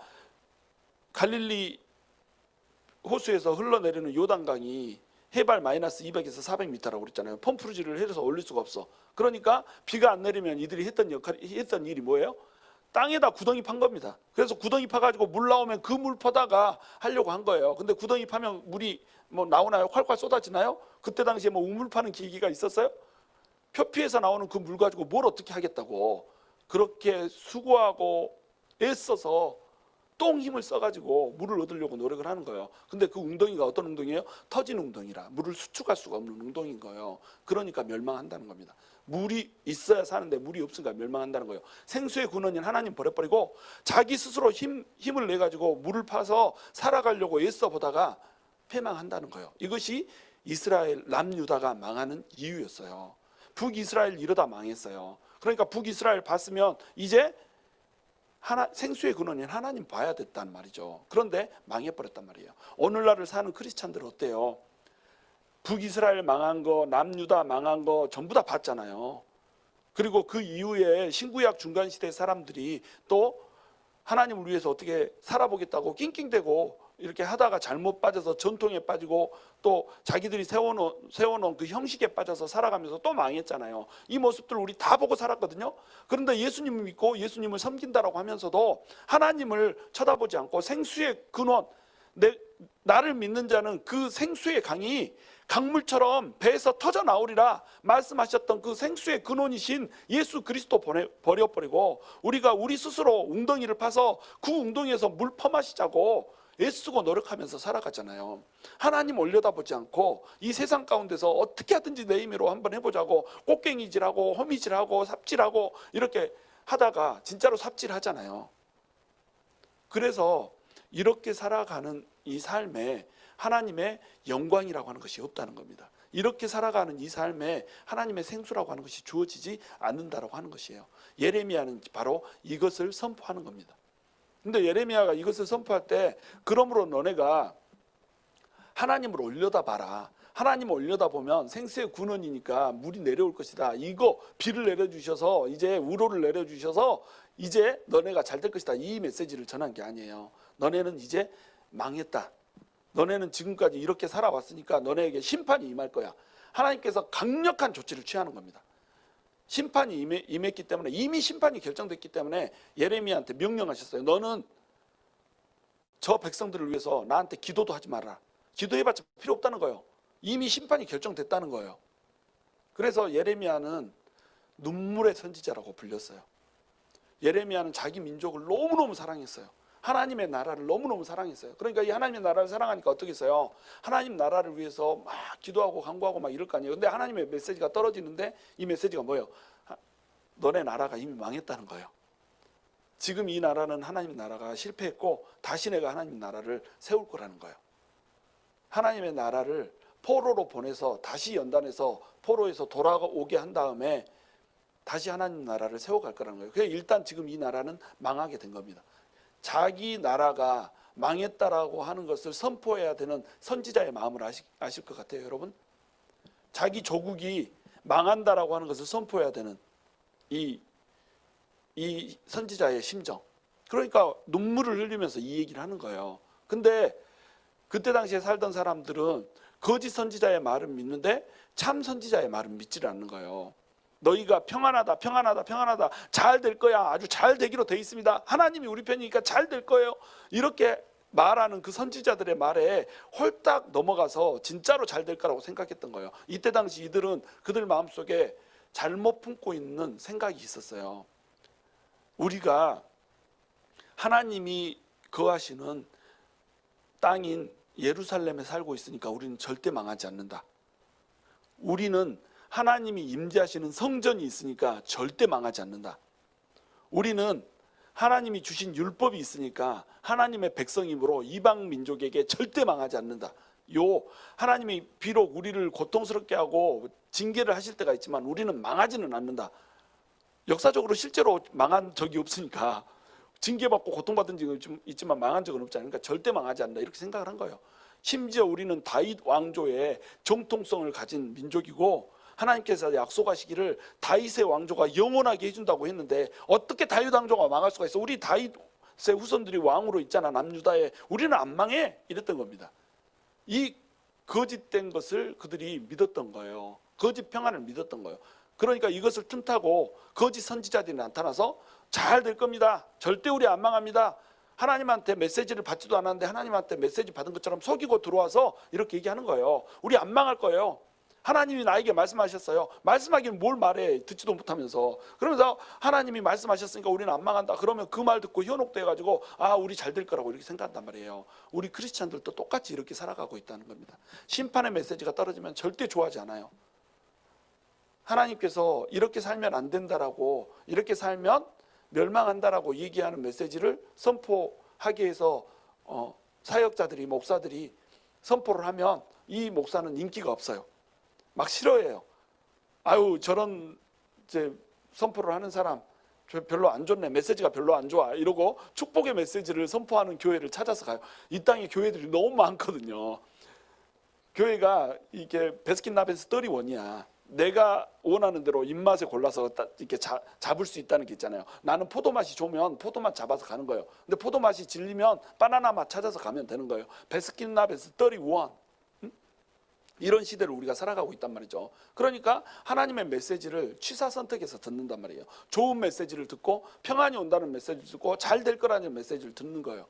갈릴리 호수에서 흘러내리는 요단강이 해발 마이너스 200에서 400m라고 그랬잖아요. 펌프질을 해서 올릴 수가 없어. 그러니까 비가 안 내리면 이들이 했던 일이 뭐예요? 땅에다 구덩이 판 겁니다. 그래서 구덩이 파가지고 물 나오면 그 물 퍼다가 하려고 한 거예요. 근데 구덩이 파면 물이 뭐 나오나요? 콸콸 쏟아지나요? 그때 당시에 뭐 우물 파는 기기가 있었어요? 표피에서 나오는 그 물 가지고 뭘 어떻게 하겠다고 그렇게 수고하고 애써서 똥 힘을 써가지고 물을 얻으려고 노력을 하는 거예요. 근데 그 웅덩이가 어떤 웅덩이에요? 터진 웅덩이라 물을 수축할 수가 없는 웅덩이인 거예요. 그러니까 멸망한다는 겁니다. 물이 있어야 사는데 물이 없으니까 멸망한다는 거예요. 생수의 근원인 하나님 버려버리고 자기 스스로 힘을 내가지고 물을 파서 살아가려고 애써 보다가 패망한다는 거예요. 이것이 이스라엘 남유다가 망하는 이유였어요. 북이스라엘 이러다 망했어요. 그러니까 북이스라엘 봤으면 이제 생수의 근원인 하나님 봐야 됐단 말이죠. 그런데 망해버렸단 말이에요. 오늘날을 사는 크리스찬들 어때요? 북이스라엘 망한 거, 남유다 망한 거 전부 다 봤잖아요. 그리고 그 이후에 신구약 중간시대 사람들이 또 하나님을 위해서 어떻게 살아보겠다고 낑낑대고 이렇게 하다가 잘못 빠져서 전통에 빠지고 또 자기들이 세워놓은 그 형식에 빠져서 살아가면서 또 망했잖아요. 이 모습들 우리 다 보고 살았거든요. 그런데 예수님을 믿고 예수님을 섬긴다라고 하면서도 하나님을 쳐다보지 않고 생수의 근원, 나를 믿는 자는 그 생수의 강이 강물처럼 배에서 터져 나오리라 말씀하셨던 그 생수의 근원이신 예수 그리스도 버려버리고 우리가 우리 스스로 웅덩이를 파서 그 웅덩이에서 물 퍼마시자고 애쓰고 노력하면서 살아가잖아요. 하나님 올려다보지 않고 이 세상 가운데서 어떻게 하든지 내 힘으로 한번 해보자고 꽃갱이질하고 허미질하고 삽질하고 이렇게 하다가 진짜로 삽질하잖아요. 그래서 이렇게 살아가는 이 삶에 하나님의 영광이라고 하는 것이 없다는 겁니다. 이렇게 살아가는 이 삶에 하나님의 생수라고 하는 것이 주어지지 않는다라고 하는 것이에요. 예레미야는 바로 이것을 선포하는 겁니다. 근데 예레미야가 이것을 선포할 때 그러므로 너네가 하나님을 올려다 봐라. 하나님을 올려다 보면 생수의 근원이니까 물이 내려올 것이다. 이거 비를 내려주셔서 이제 우로를 내려주셔서 이제 너네가 잘 될 것이다. 이 메시지를 전한 게 아니에요. 너네는 이제 망했다. 너네는 지금까지 이렇게 살아왔으니까 너네에게 심판이 임할 거야. 하나님께서 강력한 조치를 취하는 겁니다. 심판이 임했기 때문에 이미 심판이 결정됐기 때문에 예레미야한테 명령하셨어요. 너는 저 백성들을 위해서 나한테 기도도 하지 마라. 기도해봤자 필요 없다는 거예요. 이미 심판이 결정됐다는 거예요. 그래서 예레미야는 눈물의 선지자라고 불렸어요. 예레미야는 자기 민족을 너무너무 사랑했어요. 하나님의 나라를 너무너무 사랑했어요. 그러니까 이 하나님의 나라를 사랑하니까 어떻게 했어요? 하나님 나라를 위해서 막 기도하고 간구하고 막 이럴 거 아니에요. 근데 하나님의 메시지가 떨어지는데 이 메시지가 뭐예요? 너네 나라가 이미 망했다는 거예요. 지금 이 나라는 하나님 나라가 실패했고 다시 내가 하나님 나라를 세울 거라는 거예요. 하나님의 나라를 포로로 보내서 다시 연단해서 포로에서 돌아오게 한 다음에 다시 하나님 나라를 세워갈 거라는 거예요. 그래서 일단 지금 이 나라는 망하게 된 겁니다. 자기 나라가 망했다라고 하는 것을 선포해야 되는 선지자의 마음을 아실 것 같아요, 여러분. 자기 조국이 망한다라고 하는 것을 선포해야 되는 이 선지자의 심정. 그러니까 눈물을 흘리면서 이 얘기를 하는 거예요. 근데 그때 당시에 살던 사람들은 거짓 선지자의 말은 믿는데 참 선지자의 말은 믿지를 않는 거예요. 너희가 평안하다 잘 될 거야, 아주 잘 되기로 돼 있습니다, 하나님이 우리 편이니까 잘 될 거예요, 이렇게 말하는 그 선지자들의 말에 홀딱 넘어가서 진짜로 잘 될 거라고 생각했던 거예요. 이때 당시 이들은 그들 마음속에 잘못 품고 있는 생각이 있었어요. 우리가 하나님이 거하시는 땅인 예루살렘에 살고 있으니까 우리는 절대 망하지 않는다. 우리는 하나님이 임재하시는 성전이 있으니까 절대 망하지 않는다. 우리는 하나님이 주신 율법이 있으니까 하나님의 백성이므로 이방 민족에게 절대 망하지 않는다. 하나님이 비록 우리를 고통스럽게 하고 징계를 하실 때가 있지만 우리는 망하지는 않는다. 역사적으로 실제로 망한 적이 없으니까, 징계받고 고통받은 적은 있지만 망한 적은 없지 않으니까 절대 망하지 않는다, 이렇게 생각을 한 거예요. 심지어 우리는 다윗 왕조의 정통성을 가진 민족이고 하나님께서 약속하시기를 다윗의 왕조가 영원하게 해준다고 했는데 어떻게 다윗 왕조가 망할 수가 있어? 우리 다윗의 후손들이 왕으로 있잖아, 남유다에. 우리는 안 망해, 이랬던 겁니다. 이 거짓된 것을 그들이 믿었던 거예요. 거짓 평안을 믿었던 거예요. 그러니까 이것을 틈타고 거짓 선지자들이 나타나서 잘 될 겁니다, 절대 우리 안 망합니다, 하나님한테 메시지를 받지도 않았는데 하나님한테 메시지 받은 것처럼 속이고 들어와서 이렇게 얘기하는 거예요. 우리 안 망할 거예요, 하나님이 나에게 말씀하셨어요. 말씀하기는 뭘 말해, 듣지도 못하면서. 그러면서 하나님이 말씀하셨으니까 우리는 안 망한다. 그러면 그 말 듣고 현혹돼가지고 우리 잘 될 거라고 이렇게 생각한단 말이에요. 우리 크리스찬들도 똑같이 이렇게 살아가고 있다는 겁니다. 심판의 메시지가 떨어지면 절대 좋아하지 않아요. 하나님께서 이렇게 살면 안 된다라고, 이렇게 살면 멸망한다라고 얘기하는 메시지를 선포하기 위해서 사역자들이, 목사들이 선포를 하면 이 목사는 인기가 없어요. 막 싫어해요. 저런 이제 선포를 하는 사람 별로 안 좋네, 메시지가 별로 안 좋아, 이러고 축복의 메시지를 선포하는 교회를 찾아서 가요. 이 땅에 교회들이 너무 많거든요. 교회가 이게 베스킨라빈스 31이야. 내가 원하는 대로 입맛에 골라서 이렇게 잡을 수 있다는 게 있잖아요. 나는 포도맛이 좋으면 포도맛 잡아서 가는 거예요. 근데 포도맛이 질리면 바나나 맛 찾아서 가면 되는 거예요. 베스킨라빈스 31. 이런 시대를 우리가 살아가고 있단 말이죠. 그러니까 하나님의 메시지를 취사 선택해서 듣는단 말이에요. 좋은 메시지를 듣고 평안이 온다는 메시지를 듣고 잘 될 거라는 메시지를 듣는 거예요.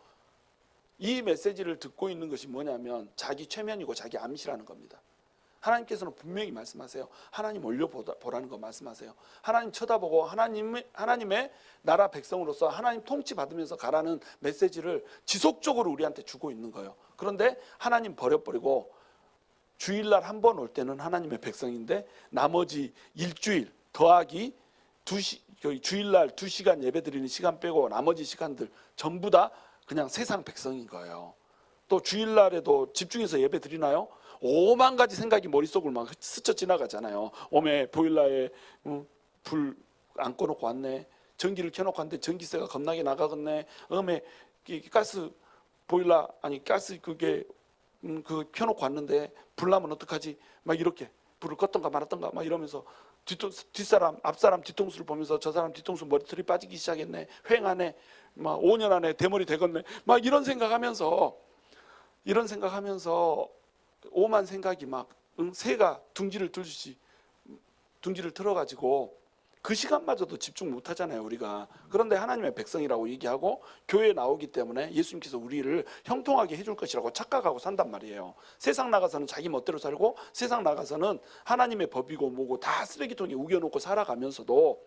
이 메시지를 듣고 있는 것이 뭐냐면 자기 최면이고 자기 암시라는 겁니다. 하나님께서는 분명히 말씀하세요. 하나님 올려보라는 거 말씀하세요. 하나님 쳐다보고 하나님의 나라 백성으로서 하나님 통치 받으면서 가라는 메시지를 지속적으로 우리한테 주고 있는 거예요. 그런데 하나님 버려버리고 주일날 한 번 올 때는 하나님의 백성인데 나머지 일주일 더하기 주일날 2시간 예배 드리는 시간 빼고 나머지 시간들 전부 다 그냥 세상 백성인 거예요. 또 주일날에도 집중해서 예배 드리나요? 5만 가지 생각이 머릿속을 막 스쳐 지나가잖아요. 오메 보일러에 불 안 꺼놓고 왔네, 전기를 켜놓고 왔는데 전기세가 겁나게 나가겠네, 오메 가스 보일러 가스 그게 켜놓고 왔는데 불 나면 어떡하지, 막 이렇게 불을 껐던가 말았던가 막 이러면서 뒷사람 앞사람 뒤통수를 보면서 저 사람 뒤통수 머리털이 빠지기 시작했네, 횡하네, 막 5년 안에 대머리 되겠네, 막 이런 생각하면서 오만 생각이 막 새가 둥지를 들듯이 둥지를 틀어가지고 그 시간마저도 집중 못하잖아요, 우리가. 그런데 하나님의 백성이라고 얘기하고 교회에 나오기 때문에 예수님께서 우리를 형통하게 해줄 것이라고 착각하고 산단 말이에요. 세상 나가서는 자기 멋대로 살고, 세상 나가서는 하나님의 법이고 뭐고 다 쓰레기통에 우겨놓고 살아가면서도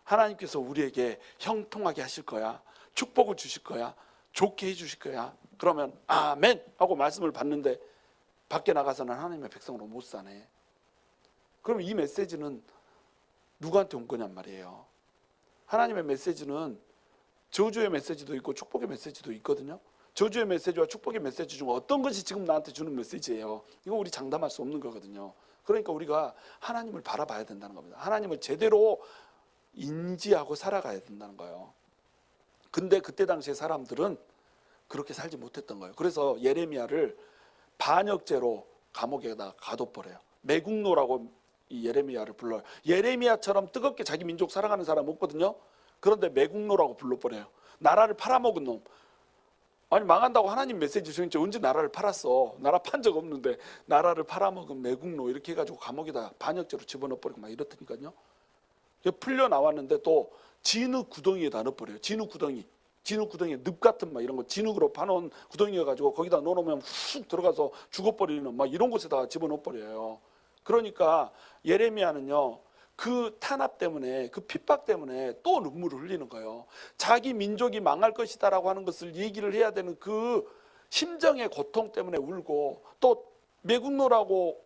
하나님께서 우리에게 형통하게 하실 거야, 축복을 주실 거야, 좋게 해주실 거야, 그러면 아멘 하고 말씀을 받는데 밖에 나가서는 하나님의 백성으로 못 사네. 그럼 이 메시지는 누구한테 온 거냔 말이에요. 하나님의 메시지는 저주의 메시지도 있고 축복의 메시지도 있거든요. 저주의 메시지와 축복의 메시지 중 어떤 것이 지금 나한테 주는 메시지예요? 이거 우리 장담할 수 없는 거거든요. 그러니까 우리가 하나님을 바라봐야 된다는 겁니다. 하나님을 제대로 인지하고 살아가야 된다는 거예요. 근데 그때 당시에 사람들은 그렇게 살지 못했던 거예요. 그래서 예레미야를 반역죄로 감옥에다 가둬버려요. 매국노라고 이 예레미야를 불러요. 예레미야처럼 뜨겁게 자기 민족 사랑하는 사람 없거든요. 그런데 매국노라고 불러버려요. 나라를 팔아먹은 놈. 아니 망한다고 하나님 메시지 주셨는데 언제 나라를 팔았어? 나라 판 적 없는데 나라를 팔아먹은 매국노 이렇게 해가지고 감옥에다 반역죄로 집어넣어버리고 막 이렇다니까요. 풀려 나왔는데 또 진흙 구덩이에다 넣어버려요. 진흙 구덩이. 진흙 구덩이, 늪 같은 막 이런 거 진흙으로 파놓은 구덩이여가지고 거기다 넣어놓으면 훅 들어가서 죽어버리는 막 이런 곳에다가 집어넣어버려요. 그러니까 예레미야는요, 그 탄압 때문에, 그 핍박 때문에 또 눈물을 흘리는 거예요. 자기 민족이 망할 것이다라고 하는 것을 얘기를 해야 되는 그 심정의 고통 때문에 울고, 또 매국노라고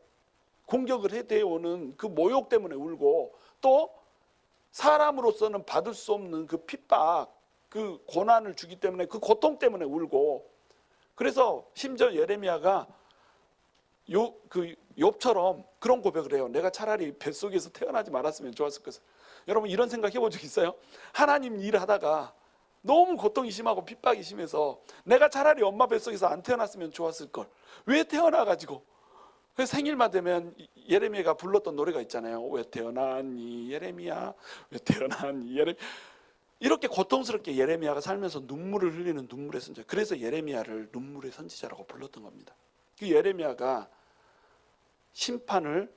공격을 해대오는 그 모욕 때문에 울고, 또 사람으로서는 받을 수 없는 그 핍박, 그 고난을 주기 때문에 그 고통 때문에 울고, 그래서 심지어 예레미야가 욥처럼 그런 고백을 해요. 내가 차라리 뱃속에서 태어나지 말았으면 좋았을 것을. 여러분 이런 생각 해본 적 있어요? 하나님 일하다가 너무 고통이 심하고 핍박이 심해서 내가 차라리 엄마 뱃속에서 안 태어났으면 좋았을 걸. 왜 태어나가지고. 그래서 생일만 되면 예레미야가 불렀던 노래가 있잖아요. 왜 태어났니 예레미야, 왜 태어났니 예레미야. 이렇게 고통스럽게 예레미야가 살면서 눈물을 흘리는 눈물의 선지자. 그래서 예레미야를 눈물의 선지자라고 불렀던 겁니다. 그 예레미야가 심판을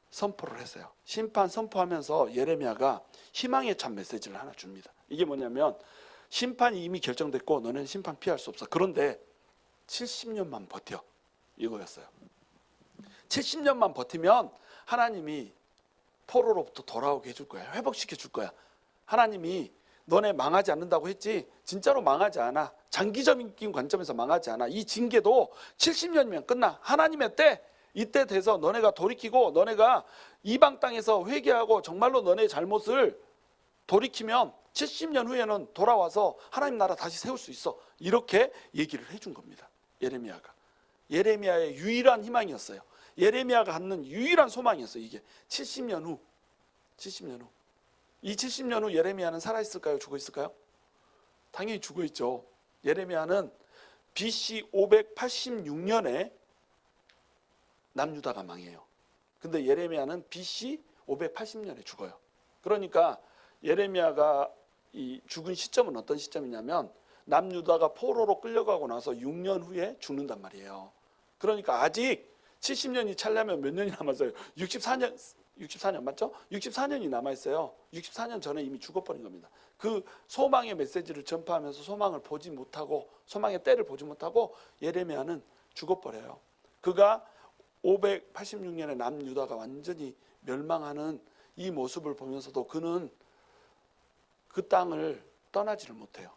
선포를 했어요. 심판 선포하면서 예레미야가 희망에 찬 메시지를 하나 줍니다. 이게 뭐냐면, 심판이 이미 결정됐고 너는 심판 피할 수 없어. 그런데 70년만 버텨, 이거였어요. 70년만 버티면 하나님이 포로로부터 돌아오게 해줄 거야. 회복시켜 줄 거야. 하나님이 너네 망하지 않는다고 했지, 진짜로 망하지 않아. 장기적인 관점에서 망하지 않아. 이 징계도 70년이면 끝나. 하나님의 때, 이때 돼서 너네가 돌이키고 너네가 이방 땅에서 회개하고 정말로 너네 잘못을 돌이키면 70년 후에는 돌아와서 하나님 나라 다시 세울 수 있어. 이렇게 얘기를 해준 겁니다. 예레미야가. 예레미야의 유일한 희망이었어요. 예레미야가 갖는 유일한 소망이었어요. 이게 70년 후. 70년 후. 이 70년 후 예레미야는 살아있을까요? 죽어있을까요? 당연히 죽어있죠. 예레미야는 BC 586년에 남유다가 망해요. 근데 예레미야는 BC 580년에 죽어요. 그러니까 예레미야가 이 죽은 시점은 어떤 시점이냐면, 남유다가 포로로 끌려가고 나서 6년 후에 죽는단 말이에요. 그러니까 아직 70년이 차려면 몇 년이 남았어요? 64년 맞죠? 64년이 남아있어요. 64년 전에 이미 죽어버린 겁니다. 그 소망의 메시지를 전파하면서 소망을 보지 못하고, 소망의 때를 보지 못하고 예레미야는 죽어버려요. 그가 586년에 남유다가 완전히 멸망하는 이 모습을 보면서도 그는 그 땅을 떠나지를 못해요.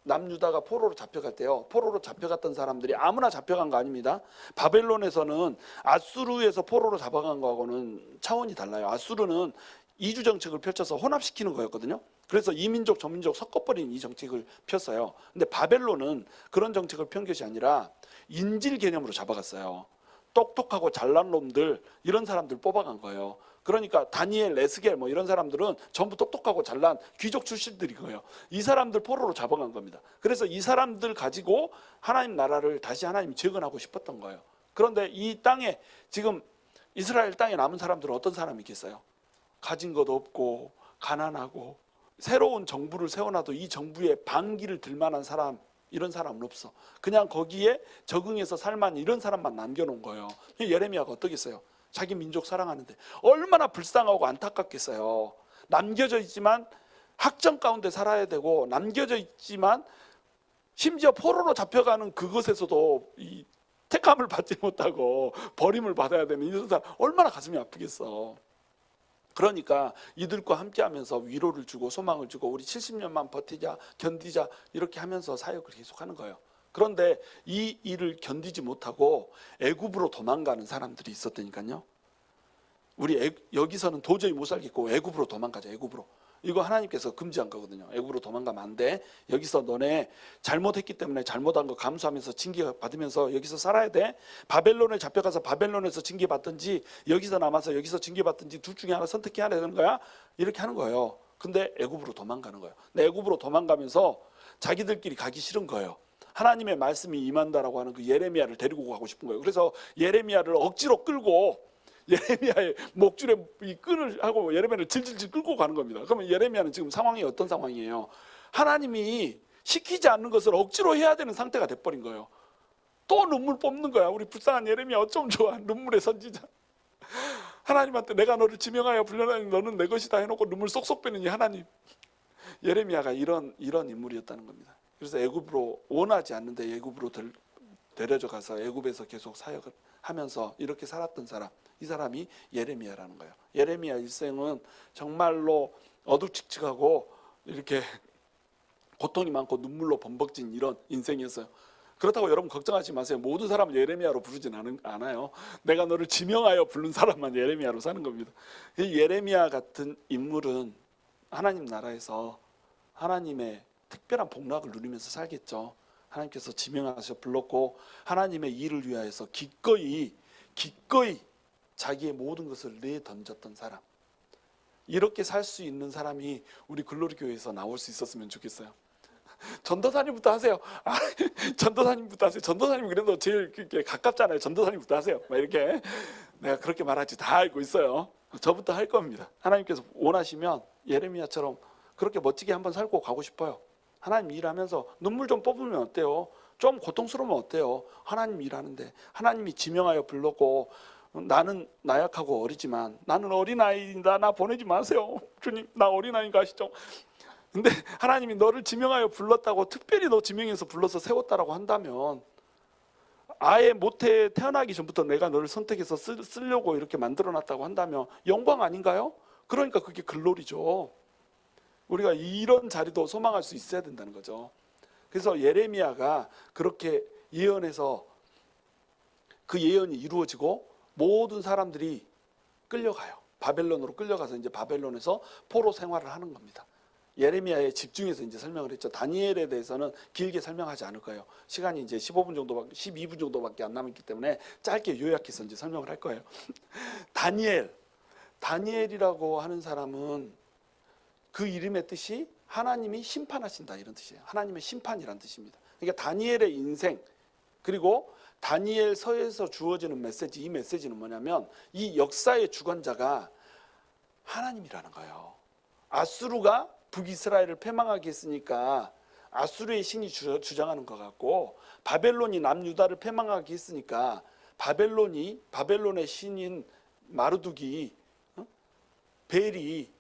남유다가 포로로 잡혀갈 때요, 포로로 잡혀갔던 사람들이 아무나 잡혀간 거 아닙니다. 바벨론에서는 아수르에서 포로로 잡아간 거하고는 차원이 달라요. 아수르는 이주 정책을 펼쳐서 혼합시키는 거였거든요. 그래서 이민족 저민족 섞어버린 이 정책을 폈어요. 근데 바벨론은 그런 정책을 편 것이 아니라 인질 개념으로 잡아갔어요. 똑똑하고 잘난 놈들, 이런 사람들 뽑아간 거예요. 그러니까 다니엘, 에스겔 뭐 이런 사람들은 전부 똑똑하고 잘난 귀족 출신들인 거예요. 이 사람들 포로로 잡아간 겁니다. 그래서 이 사람들 가지고 하나님 나라를 다시 하나님이 재건하고 싶었던 거예요. 그런데 이 땅에, 지금 이스라엘 땅에 남은 사람들은 어떤 사람이 있겠어요? 가진 것 없고 가난하고, 새로운 정부를 세워놔도 이 정부에 반기를 들 만한 사람, 이런 사람은 없어. 그냥 거기에 적응해서 살만, 이런 사람만 남겨놓은 거예요. 예레미야가 어떻겠어요? 자기 민족 사랑하는데 얼마나 불쌍하고 안타깝겠어요. 남겨져 있지만 학정 가운데 살아야 되고, 남겨져 있지만 심지어 포로로 잡혀가는 그것에서도 이 택함을 받지 못하고 버림을 받아야 되는 이런 사람, 얼마나 가슴이 아프겠어. 그러니까 이들과 함께하면서 위로를 주고 소망을 주고, 우리 70년만 버티자, 견디자, 이렇게 하면서 사역을 계속하는 거예요. 그런데 이 일을 견디지 못하고 애굽으로 도망가는 사람들이 있었다니까요. 우리 여기서는 도저히 못 살겠고 애굽으로 도망가자. 애굽으로. 이거 하나님께서 금지한 거거든요. 애굽으로 도망가면 안 돼. 여기서 너네 잘못했기 때문에 잘못한 거 감수하면서 징계 받으면서 여기서 살아야 돼. 바벨론에 잡혀가서 바벨론에서 징계 받든지 여기서 남아서 여기서 징계 받든지 둘 중에 하나 선택해야 되는 거야. 이렇게 하는 거예요. 근데 애굽으로 도망가는 거예요. 근데 애굽으로 도망가면서 자기들끼리 가기 싫은 거예요. 하나님의 말씀이 임한다라고 하는 그 예레미야를 데리고 가고 싶은 거예요. 그래서 예레미야를 억지로 끌고, 예레미야의 목줄에 이 끈을 하고 예레미야를 질질질 끌고 가는 겁니다. 그러면 예레미야는 지금 상황이 어떤 상황이에요? 하나님이 시키지 않는 것을 억지로 해야 되는 상태가 돼버린 거예요. 또 눈물 뽑는 거야. 우리 불쌍한 예레미야 어쩜 좋아. 눈물의 선지자. 하나님한테 내가 너를 지명하여 불러내니 너는 내 것이다 해놓고 눈물 쏙쏙 빼는 이 하나님. 예레미야가 이런 인물이었다는 겁니다. 그래서 애굽으로 원하지 않는데 애굽으로 데려져 가서 애굽에서 계속 사역을 하면서 이렇게 살았던 사람, 이 사람이 예레미야라는 거예요. 예레미야 일생은 정말로 어두칙칙하고 이렇게 고통이 많고 눈물로 범벅진 이런 인생이었어요. 그렇다고 여러분 걱정하지 마세요. 모든 사람을 예레미야로 부르진 않아요. 내가 너를 지명하여 부른 사람만 예레미야로 사는 겁니다. 이 예레미야 같은 인물은 하나님 나라에서 하나님의 특별한 복락을 누리면서 살겠죠. 하나님께서 지명하셔 불렀고 하나님의 일을 위하여서 기꺼이 자기의 모든 것을 내던졌던 사람. 이렇게 살 수 있는 사람이 우리 글로리 교회에서 나올 수 있었으면 좋겠어요. 전도사님부터 하세요. 전도사님부터 하세요. 전도사님 그래도 제일 가깝잖아요. 전도사님부터 하세요. 막 이렇게 내가 그렇게 말하지 다 알고 있어요. 저부터 할 겁니다. 하나님께서 원하시면 예레미야처럼 그렇게 멋지게 한번 살고 가고 싶어요. 하나님 일하면서 눈물 좀 뽑으면 어때요? 좀 고통스러우면 어때요? 하나님 일하는데 하나님이 지명하여 불렀고 나는 나약하고 어리지만 나는 어린아이다. 나 보내지 마세요. 주님 나 어린아이인가 아시죠? 근데 하나님이 너를 지명하여 불렀다고 특별히 너 지명해서 불러서 세웠다라고 한다면 아예 모태 태어나기 전부터 내가 너를 선택해서 쓰려고 이렇게 만들어놨다고 한다면 영광 아닌가요? 그러니까 그게 글로리죠. 우리가 이런 자리도 소망할 수 있어야 된다는 거죠. 그래서 예레미야가 그렇게 예언해서 그 예언이 이루어지고 모든 사람들이 끌려가요. 바벨론으로 끌려가서 이제 바벨론에서 포로 생활을 하는 겁니다. 예레미야에 집중해서 이제 설명을 했죠. 다니엘에 대해서는 길게 설명하지 않을 거예요. 시간이 이제 15분 정도밖에 12분 정도밖에 안 남았기 때문에 짧게 요약해서 이제 설명을 할 거예요. 다니엘이라고 하는 사람은 그 이름의 뜻이 하나님이 심판하신다 이런 뜻이에요. 하나님의 심판이란 뜻입니다. 그러니까 다니엘의 인생 그리고 다니엘서에서 주어지는 메시지, 이 메시지는 뭐냐면 이 역사의 주관자가 하나님이라는 거예요. 아수르가 북이스라엘을 패망하게 했으니까 아수르의 신이 주장하는 것 같고 바벨론이 남유다를 패망하게 했으니까 바벨론의 신인 마르둑이 벨이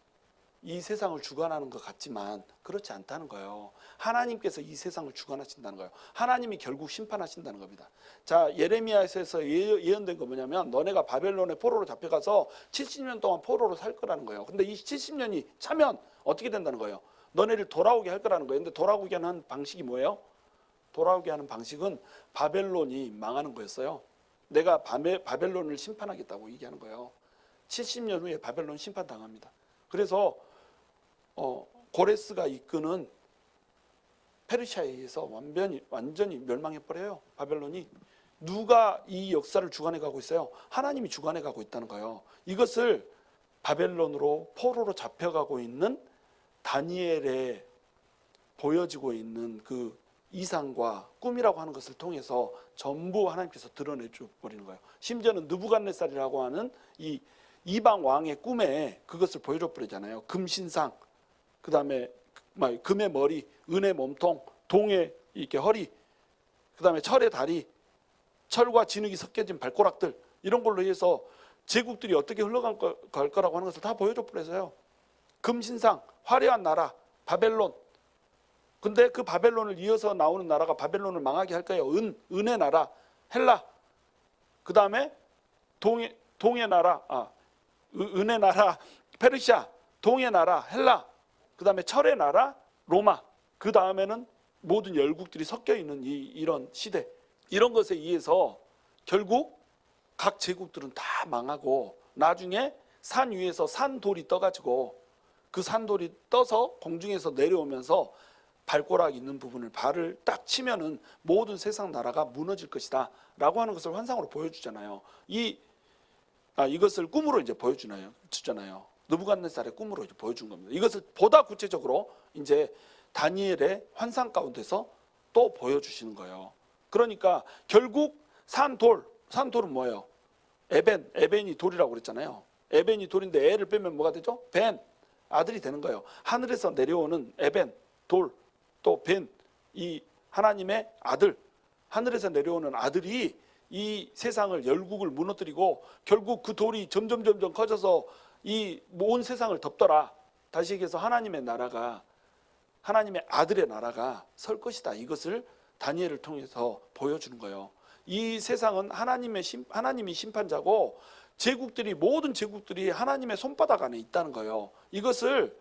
이 세상을 주관하는 것 같지만 그렇지 않다는 거예요. 하나님께서 이 세상을 주관하신다는 거예요. 하나님이 결국 심판하신다는 겁니다. 자, 예레미야에서 예언된 거 뭐냐면 너네가 바벨론의 포로로 잡혀가서 70년 동안 포로로 살 거라는 거예요. 근데 이 70년이 차면 어떻게 된다는 거예요? 너네를 돌아오게 할 거라는 거예요. 근데 돌아오게 하는 방식이 뭐예요? 돌아오게 하는 방식은 바벨론이 망하는 거였어요. 내가 바벨론을 심판하겠다고 얘기하는 거예요. 70년 후에 바벨론 심판당합니다. 그래서 고레스가 이끄는 페르시아에 의해서 완전히 멸망해버려요. 바벨론이. 누가 이 역사를 주관해 가고 있어요? 하나님이 주관해 가고 있다는 거예요. 이것을 바벨론으로 포로로 잡혀가고 있는 다니엘에 보여지고 있는 그 이상과 꿈이라고 하는 것을 통해서 전부 하나님께서 드러내줘 버리는 거예요. 심지어는 느부갓네살이라고 하는 이 이방 왕의 꿈에 그것을 보여줘 버리잖아요. 금신상, 그 다음에 금의 머리, 은의 몸통, 동의 이렇게 허리, 그 다음에 철의 다리, 철과 진흙이 섞여진 발가락들, 이런 걸로 해서 제국들이 어떻게 흘러갈 거라고 하는 것을 다 보여줘 버려서요. 금신상, 화려한 나라 바벨론. 근데 그 바벨론을 이어서 나오는 나라가 바벨론을 망하게 할 거예요. 은의 나라 헬라. 그 다음에 동의 나라, 은의 나라 페르시아, 동의 나라 헬라, 그 다음에 철의 나라 로마, 그 다음에는 모든 열국들이 섞여 있는 이런 시대, 이런 것에 의해서 결국 각 제국들은 다 망하고 나중에 산 위에서 산돌이 떠가지고 그 산돌이 떠서 공중에서 내려오면서 발가락 있는 부분을 발을 딱 치면은 모든 세상 나라가 무너질 것이다 라고 하는 것을 환상으로 보여주잖아요. 이것을 꿈으로 이제 보여주잖아요. 느부갓네살의 꿈으로 이제 보여준 겁니다. 이것을 보다 구체적으로 이제 다니엘의 환상 가운데서 또 보여주시는 거예요. 그러니까 결국 산돌은 뭐예요? 에벤이 돌이라고 그랬잖아요. 에벤이 돌인데 애를 빼면 뭐가 되죠? 벤, 아들이 되는 거예요. 하늘에서 내려오는 에벤, 돌, 또 벤, 이 하나님의 아들, 하늘에서 내려오는 아들이 이 세상을 열국을 무너뜨리고 결국 그 돌이 점점 커져서 이 온 세상을 덮더라. 다시 얘기해서 하나님의 나라가 하나님의 아들의 나라가 설 것이다. 이것을 다니엘을 통해서 보여주는 거예요. 이 세상은 하나님이 심판자고 모든 제국들이 하나님의 손바닥 안에 있다는 거예요. 이것을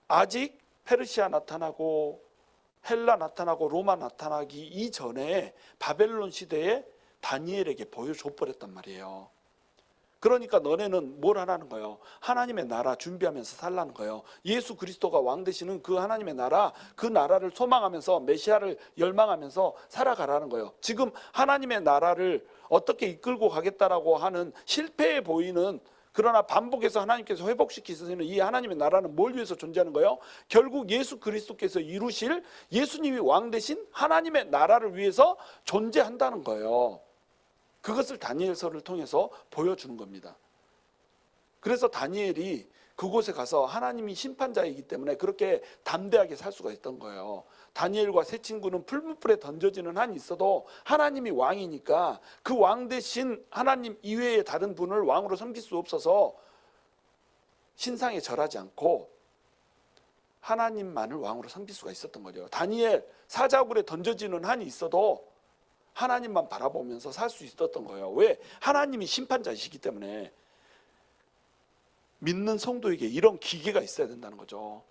아직 페르시아 나타나고 헬라 나타나고 로마 나타나기 이전에 바벨론 시대에 다니엘에게 보여줘 버렸단 말이에요. 그러니까 너네는 뭘 하라는 거예요? 하나님의 나라 준비하면서 살라는 거예요. 예수 그리스도가 왕 되시는 그 하나님의 나라, 그 나라를 소망하면서 메시아를 열망하면서 살아가라는 거예요. 지금 하나님의 나라를 어떻게 이끌고 가겠다라고 하는 실패해 보이는, 그러나 반복해서 하나님께서 회복시키시는 이 하나님의 나라는 뭘 위해서 존재하는 거예요? 결국 예수 그리스도께서 이루실, 예수님이 왕 되신 하나님의 나라를 위해서 존재한다는 거예요. 그것을 다니엘서를 통해서 보여주는 겁니다. 그래서 다니엘이 그곳에 가서 하나님이 심판자이기 때문에 그렇게 담대하게 살 수가 있던 거예요. 다니엘과 세 친구는 풀무불에 던져지는 한이 있어도 하나님이 왕이니까 그 왕 대신 하나님 이외의 다른 분을 왕으로 섬길 수 없어서 신상에 절하지 않고 하나님만을 왕으로 섬길 수가 있었던 거죠. 다니엘 사자굴에 던져지는 한이 있어도 하나님만 바라보면서 살 수 있었던 거예요. 왜? 하나님이 심판자이시기 때문에. 믿는 성도에게 이런 기계가 있어야 된다는 거죠.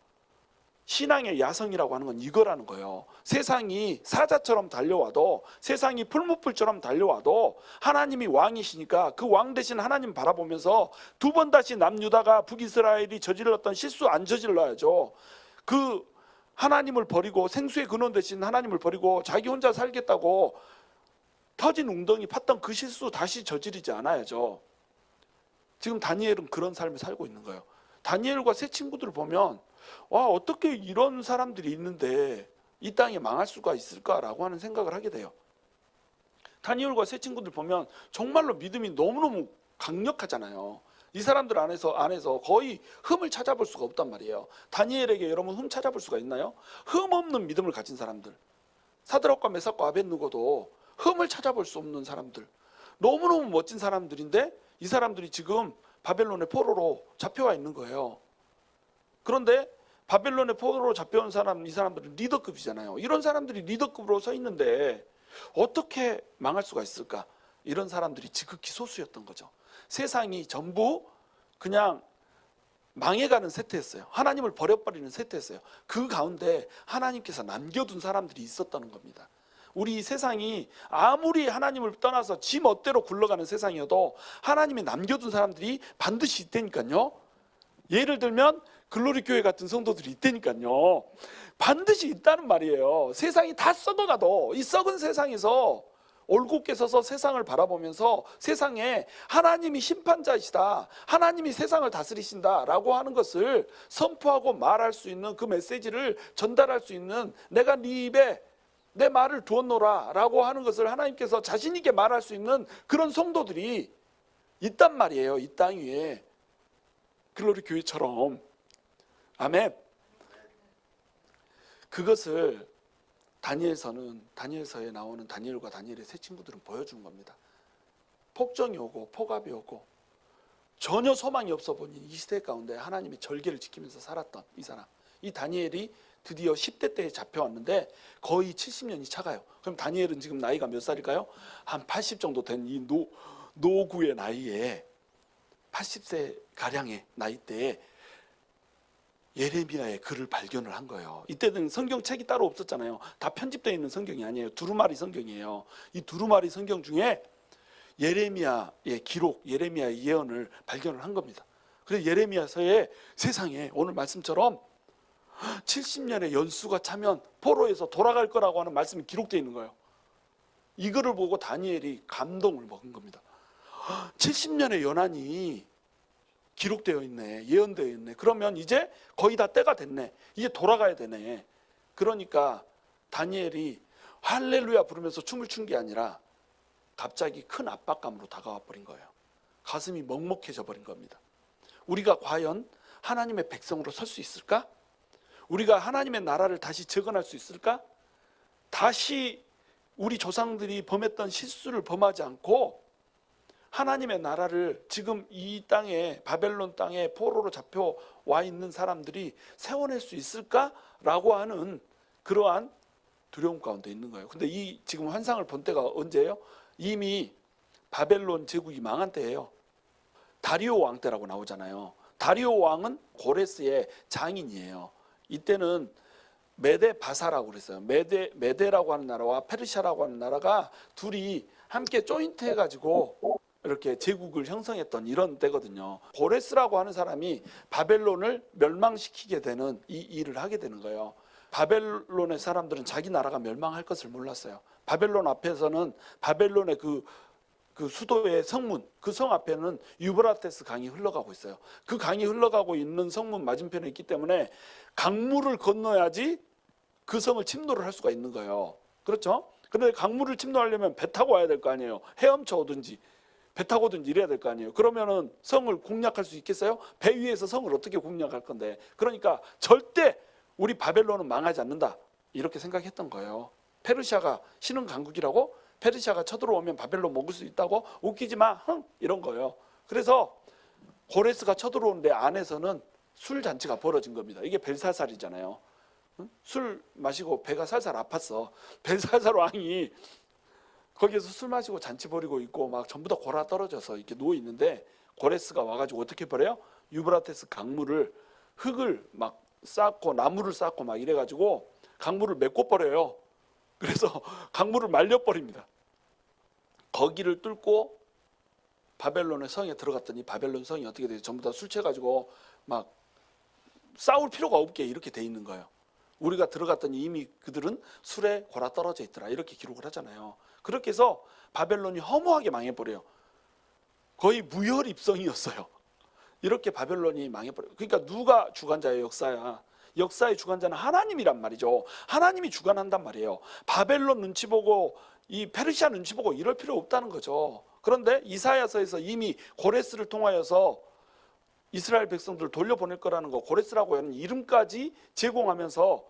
신앙의 야성이라고 하는 건 이거라는 거예요. 세상이 사자처럼 달려와도, 세상이 풀무불처럼 달려와도 하나님이 왕이시니까 그 왕 대신 하나님 바라보면서 두 번 다시 남유다가 북이스라엘이 저질렀던 실수 안 저질러야죠. 그 하나님을 버리고, 생수의 근원 대신 하나님을 버리고 자기 혼자 살겠다고 터진 웅덩이 팠던 그 실수 다시 저지르지 않아야죠. 지금 다니엘은 그런 삶을 살고 있는 거예요. 다니엘과 세 친구들을 보면 와, 어떻게 이런 사람들이 있는데 이 땅이 망할 수가 있을까라고 하는 생각을 하게 돼요. 다니엘과 세 친구들 보면 정말로 믿음이 너무너무 강력하잖아요. 이 사람들 안에서 거의 흠을 찾아볼 수가 없단 말이에요. 다니엘에게 여러분 흠 찾아볼 수가 있나요? 흠 없는 믿음을 가진 사람들. 사드락과 메삭과 아벳느고도 흠을 찾아볼 수 없는 사람들, 너무너무 멋진 사람들인데 이 사람들이 지금 바벨론의 포로로 잡혀와 있는 거예요. 그런데 바벨론의 포로로 잡혀온 이 사람들은 리더급이잖아요. 이런 사람들이 리더급으로 서 있는데 어떻게 망할 수가 있을까? 이런 사람들이 지극히 소수였던 거죠. 세상이 전부 그냥 망해가는 세태였어요. 하나님을 버려버리는 세태였어요. 그 가운데 하나님께서 남겨둔 사람들이 있었다는 겁니다. 우리 세상이 아무리 하나님을 떠나서 지 멋대로 굴러가는 세상이어도 하나님이 남겨둔 사람들이 반드시 있다니까요. 예를 들면 글로리 교회 같은 성도들이 있다니까요. 반드시 있다는 말이에요. 세상이 다 썩어가도 이 썩은 세상에서 올곧게 서서 세상을 바라보면서 세상에 하나님이 심판자이시다, 하나님이 세상을 다스리신다 라고 하는 것을 선포하고 말할 수 있는, 그 메시지를 전달할 수 있는, 내가 네 입에 내 말을 두었노라 라고 하는 것을 하나님께서 자신 있게 말할 수 있는 그런 성도들이 있단 말이에요. 이 땅 위에 글로리 교회처럼. 아멘. 그것을 다니엘서에 나오는 다니엘과 다니엘의 세 친구들은 보여준 겁니다. 폭정이 오고 폭압이 오고 전혀 소망이 없어 보니 이 시대 가운데 하나님의 절개를 지키면서 살았던 이 사람, 이 다니엘이 드디어 10대 때에 잡혀왔는데 거의 70년이 차가요. 그럼 다니엘은 지금 나이가 몇 살일까요? 한 80 정도 된 이 노구의 나이에, 80세 가량의 나이대에 예레미야의 글을 발견을 한 거예요. 이때는 성경책이 따로 없었잖아요. 다 편집되어 있는 성경이 아니에요. 두루마리 성경이에요. 이 두루마리 성경 중에 예레미야의 기록, 예레미야의 예언을 발견을 한 겁니다. 그래서 예레미야서에 세상에 오늘 말씀처럼 70년의 연수가 차면 포로에서 돌아갈 거라고 하는 말씀이 기록되어 있는 거예요. 이거를 보고 다니엘이 감동을 먹은 겁니다. 70년의 연한이 기록되어 있네, 예언되어 있네. 그러면 이제 거의 다 때가 됐네. 이제 돌아가야 되네. 그러니까 다니엘이 할렐루야 부르면서 춤을 춘 게 아니라 갑자기 큰 압박감으로 다가와 버린 거예요. 가슴이 먹먹해져 버린 겁니다. 우리가 과연 하나님의 백성으로 설 수 있을까? 우리가 하나님의 나라를 다시 재건할 수 있을까? 다시 우리 조상들이 범했던 실수를 범하지 않고 하나님의 나라를 지금 이 땅에 바벨론 땅에 포로로 잡혀와 있는 사람들이 세워낼 수 있을까라고 하는 그러한 두려움 가운데 있는 거예요. 근데 이 지금 환상을 본 때가 언제예요? 이미 바벨론 제국이 망한 때예요. 다리오 왕 때라고 나오잖아요. 다리오 왕은 고레스의 장인이에요. 이때는 메데 바사라고 그랬어요. 메데라고 하는 나라와 페르시아라고 하는 나라가 둘이 함께 조인트 해가지고 이렇게 제국을 형성했던 이런 때거든요. 고레스라고 하는 사람이 바벨론을 멸망시키게 되는 이 일을 하게 되는 거예요. 바벨론의 사람들은 자기 나라가 멸망할 것을 몰랐어요. 바벨론 앞에서는 바벨론의 그 수도의 성문, 그 성 앞에는 유브라테스 강이 흘러가고 있어요. 그 강이 흘러가고 있는 성문 맞은편에 있기 때문에 강물을 건너야지 그 성을 침노를 할 수가 있는 거예요. 그렇죠? 근데 강물을 침노하려면 배 타고 와야 될 거 아니에요. 헤엄쳐 오든지 배 타고 오든지 이래야 될 거 아니에요. 그러면은 성을 공략할 수 있겠어요? 배 위에서 성을 어떻게 공략할 건데. 그러니까 절대 우리 바벨론은 망하지 않는다, 이렇게 생각했던 거예요. 페르시아가 신흥 강국이라고, 페르시아가 쳐들어오면 바벨론 먹을 수 있다고, 웃기지 마, 흥, 이런 거예요. 그래서 고레스가 쳐들어오는데 안에서는 술 잔치가 벌어진 겁니다. 이게 벨사살이잖아요. 술 마시고 배가 살살 아팠어. 벨사살 왕이 거기에서 술 마시고 잔치 벌이고 있고 막 전부 다 골아 떨어져서 이렇게 누워 있는데, 고레스가 와가지고 어떻게 벌여요? 유브라테스 강물을, 흙을 막 쌓고 나무를 쌓고 막 이래가지고 강물을 메꿔 버려요. 그래서 강물을 말려버립니다. 거기를 뚫고 바벨론의 성에 들어갔더니 바벨론 성이 어떻게 돼요? 전부 다 술 취해가지고 막 싸울 필요가 없게 이렇게 돼 있는 거예요. 우리가 들어갔더니 이미 그들은 술에 골아 떨어져 있더라, 이렇게 기록을 하잖아요. 그렇게 해서 바벨론이 허무하게 망해버려요. 거의 무혈입성이었어요. 이렇게 바벨론이 망해버려요. 그러니까 누가 주관자예요? 역사야. 역사의 주관자는 하나님이란 말이죠. 하나님이 주관한단 말이에요. 바벨론 눈치 보고 이 페르시아 눈치 보고 이럴 필요 없다는 거죠. 그런데 이사야서에서 이미 고레스를 통하여서 이스라엘 백성들을 돌려보낼 거라는 거, 고레스라고 하는 이름까지 제공하면서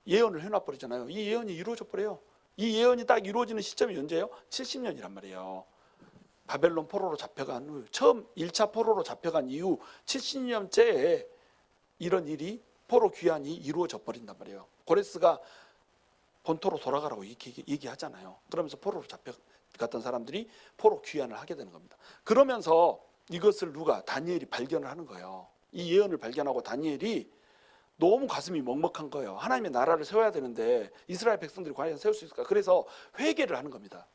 예언을 해놔버리잖아요. 이 예언이 이루어져 버려요. 이 예언이 딱 이루어지는 시점이 언제예요? 70년이란 말이에요. 바벨론 포로로 잡혀간 후, 처음 1차 포로로 잡혀간 이후 70년째에 이런 일이, 포로 귀환이 이루어져 버린단 말이에요. 고레스가 본토로 돌아가라고 얘기하잖아요. 그러면서 포로로 잡혀갔던 사람들이 포로 귀환을 하게 되는 겁니다. 그러면서 이것을 누가? 다니엘이 발견을 하는 거예요. 이 예언을 발견하고 다니엘이 너무 가슴이 먹먹한 거예요. 하나님의 나라를 세워야 되는데 이스라엘 백성들이 과연 세울 수 있을까? 그래서 회개를 하는 겁니다.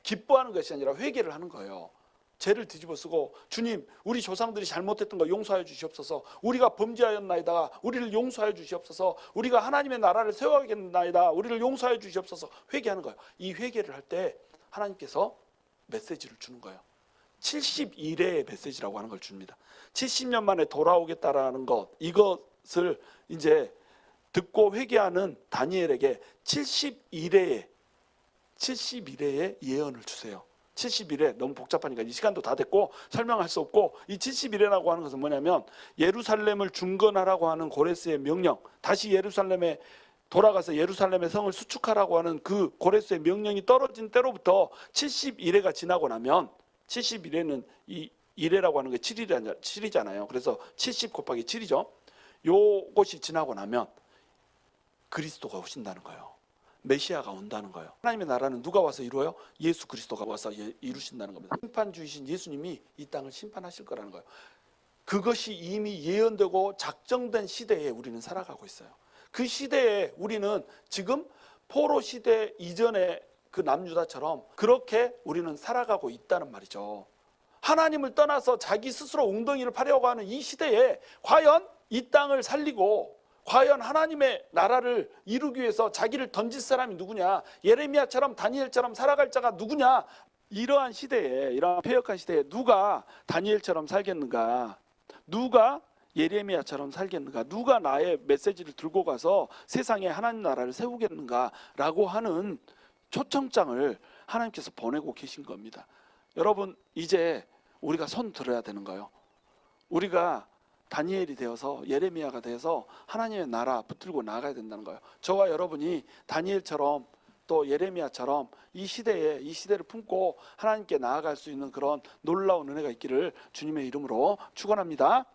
기뻐하는 것이 아니라 회개를 하는 거예요. 죄를 뒤집어 쓰고, 주님, 우리 조상들이 잘못했던 거 용서하여 주시옵소서. 우리가 범죄하였나이다. 우리를 용서하여 주시옵소서. 우리가 하나님의 나라를 세워야겠나이다. 우리를 용서하여 주시옵소서. 회개하는 거예요. 이 회개를 할 때 하나님께서 메시지를 주는 거예요. 71회의 메시지라고 하는 걸 줍니다. 70년 만에 돌아오겠다라는 것, 이것을 이제 듣고 회개하는 다니엘에게 71회의 예언을 주세요. 71회 너무 복잡하니까 이 시간도 다 됐고 설명할 수 없고, 이 71회라고 하는 것은 뭐냐면 예루살렘을 중건하라고 하는 고레스의 명령, 다시 예루살렘에 돌아가서 예루살렘의 성을 수축하라고 하는 그 고레스의 명령이 떨어진 때로부터 71회가 지나고 나면, 71회는 이 1회라고 하는 게 7이잖아요. 그래서 70 곱하기 7이죠. 요것이 지나고 나면 그리스도가 오신다는 거예요. 메시아가 온다는 거예요. 하나님의 나라는 누가 와서 이루어요? 예수 그리스도가 와서 이루신다는 겁니다. 심판주이신 예수님이 이 땅을 심판하실 거라는 거예요. 그것이 이미 예언되고 작정된 시대에 우리는 살아가고 있어요. 그 시대에 우리는 지금 포로 시대 이전의 그 남유다처럼 그렇게 우리는 살아가고 있다는 말이죠. 하나님을 떠나서 자기 스스로 웅덩이를 파려고 하는 이 시대에 과연 이 땅을 살리고 과연 하나님의 나라를 이루기 위해서 자기를 던질 사람이 누구냐, 예레미야처럼 다니엘처럼 살아갈 자가 누구냐, 이러한 시대에, 이러한 패역한 시대에 누가 다니엘처럼 살겠는가, 누가 예레미야처럼 살겠는가, 누가 나의 메시지를 들고 가서 세상에 하나님 나라를 세우겠는가 라고 하는 초청장을 하나님께서 보내고 계신 겁니다. 여러분, 이제 우리가 손 들어야 되는 거예요. 우리가 다니엘이 되어서, 예레미야가 되어서 하나님의 나라 붙들고 나가야 된다는 거예요. 저와 여러분이 다니엘처럼 또 예레미야처럼 이 시대를 품고 하나님께 나아갈 수 있는 그런 놀라운 은혜가 있기를 주님의 이름으로 축원합니다.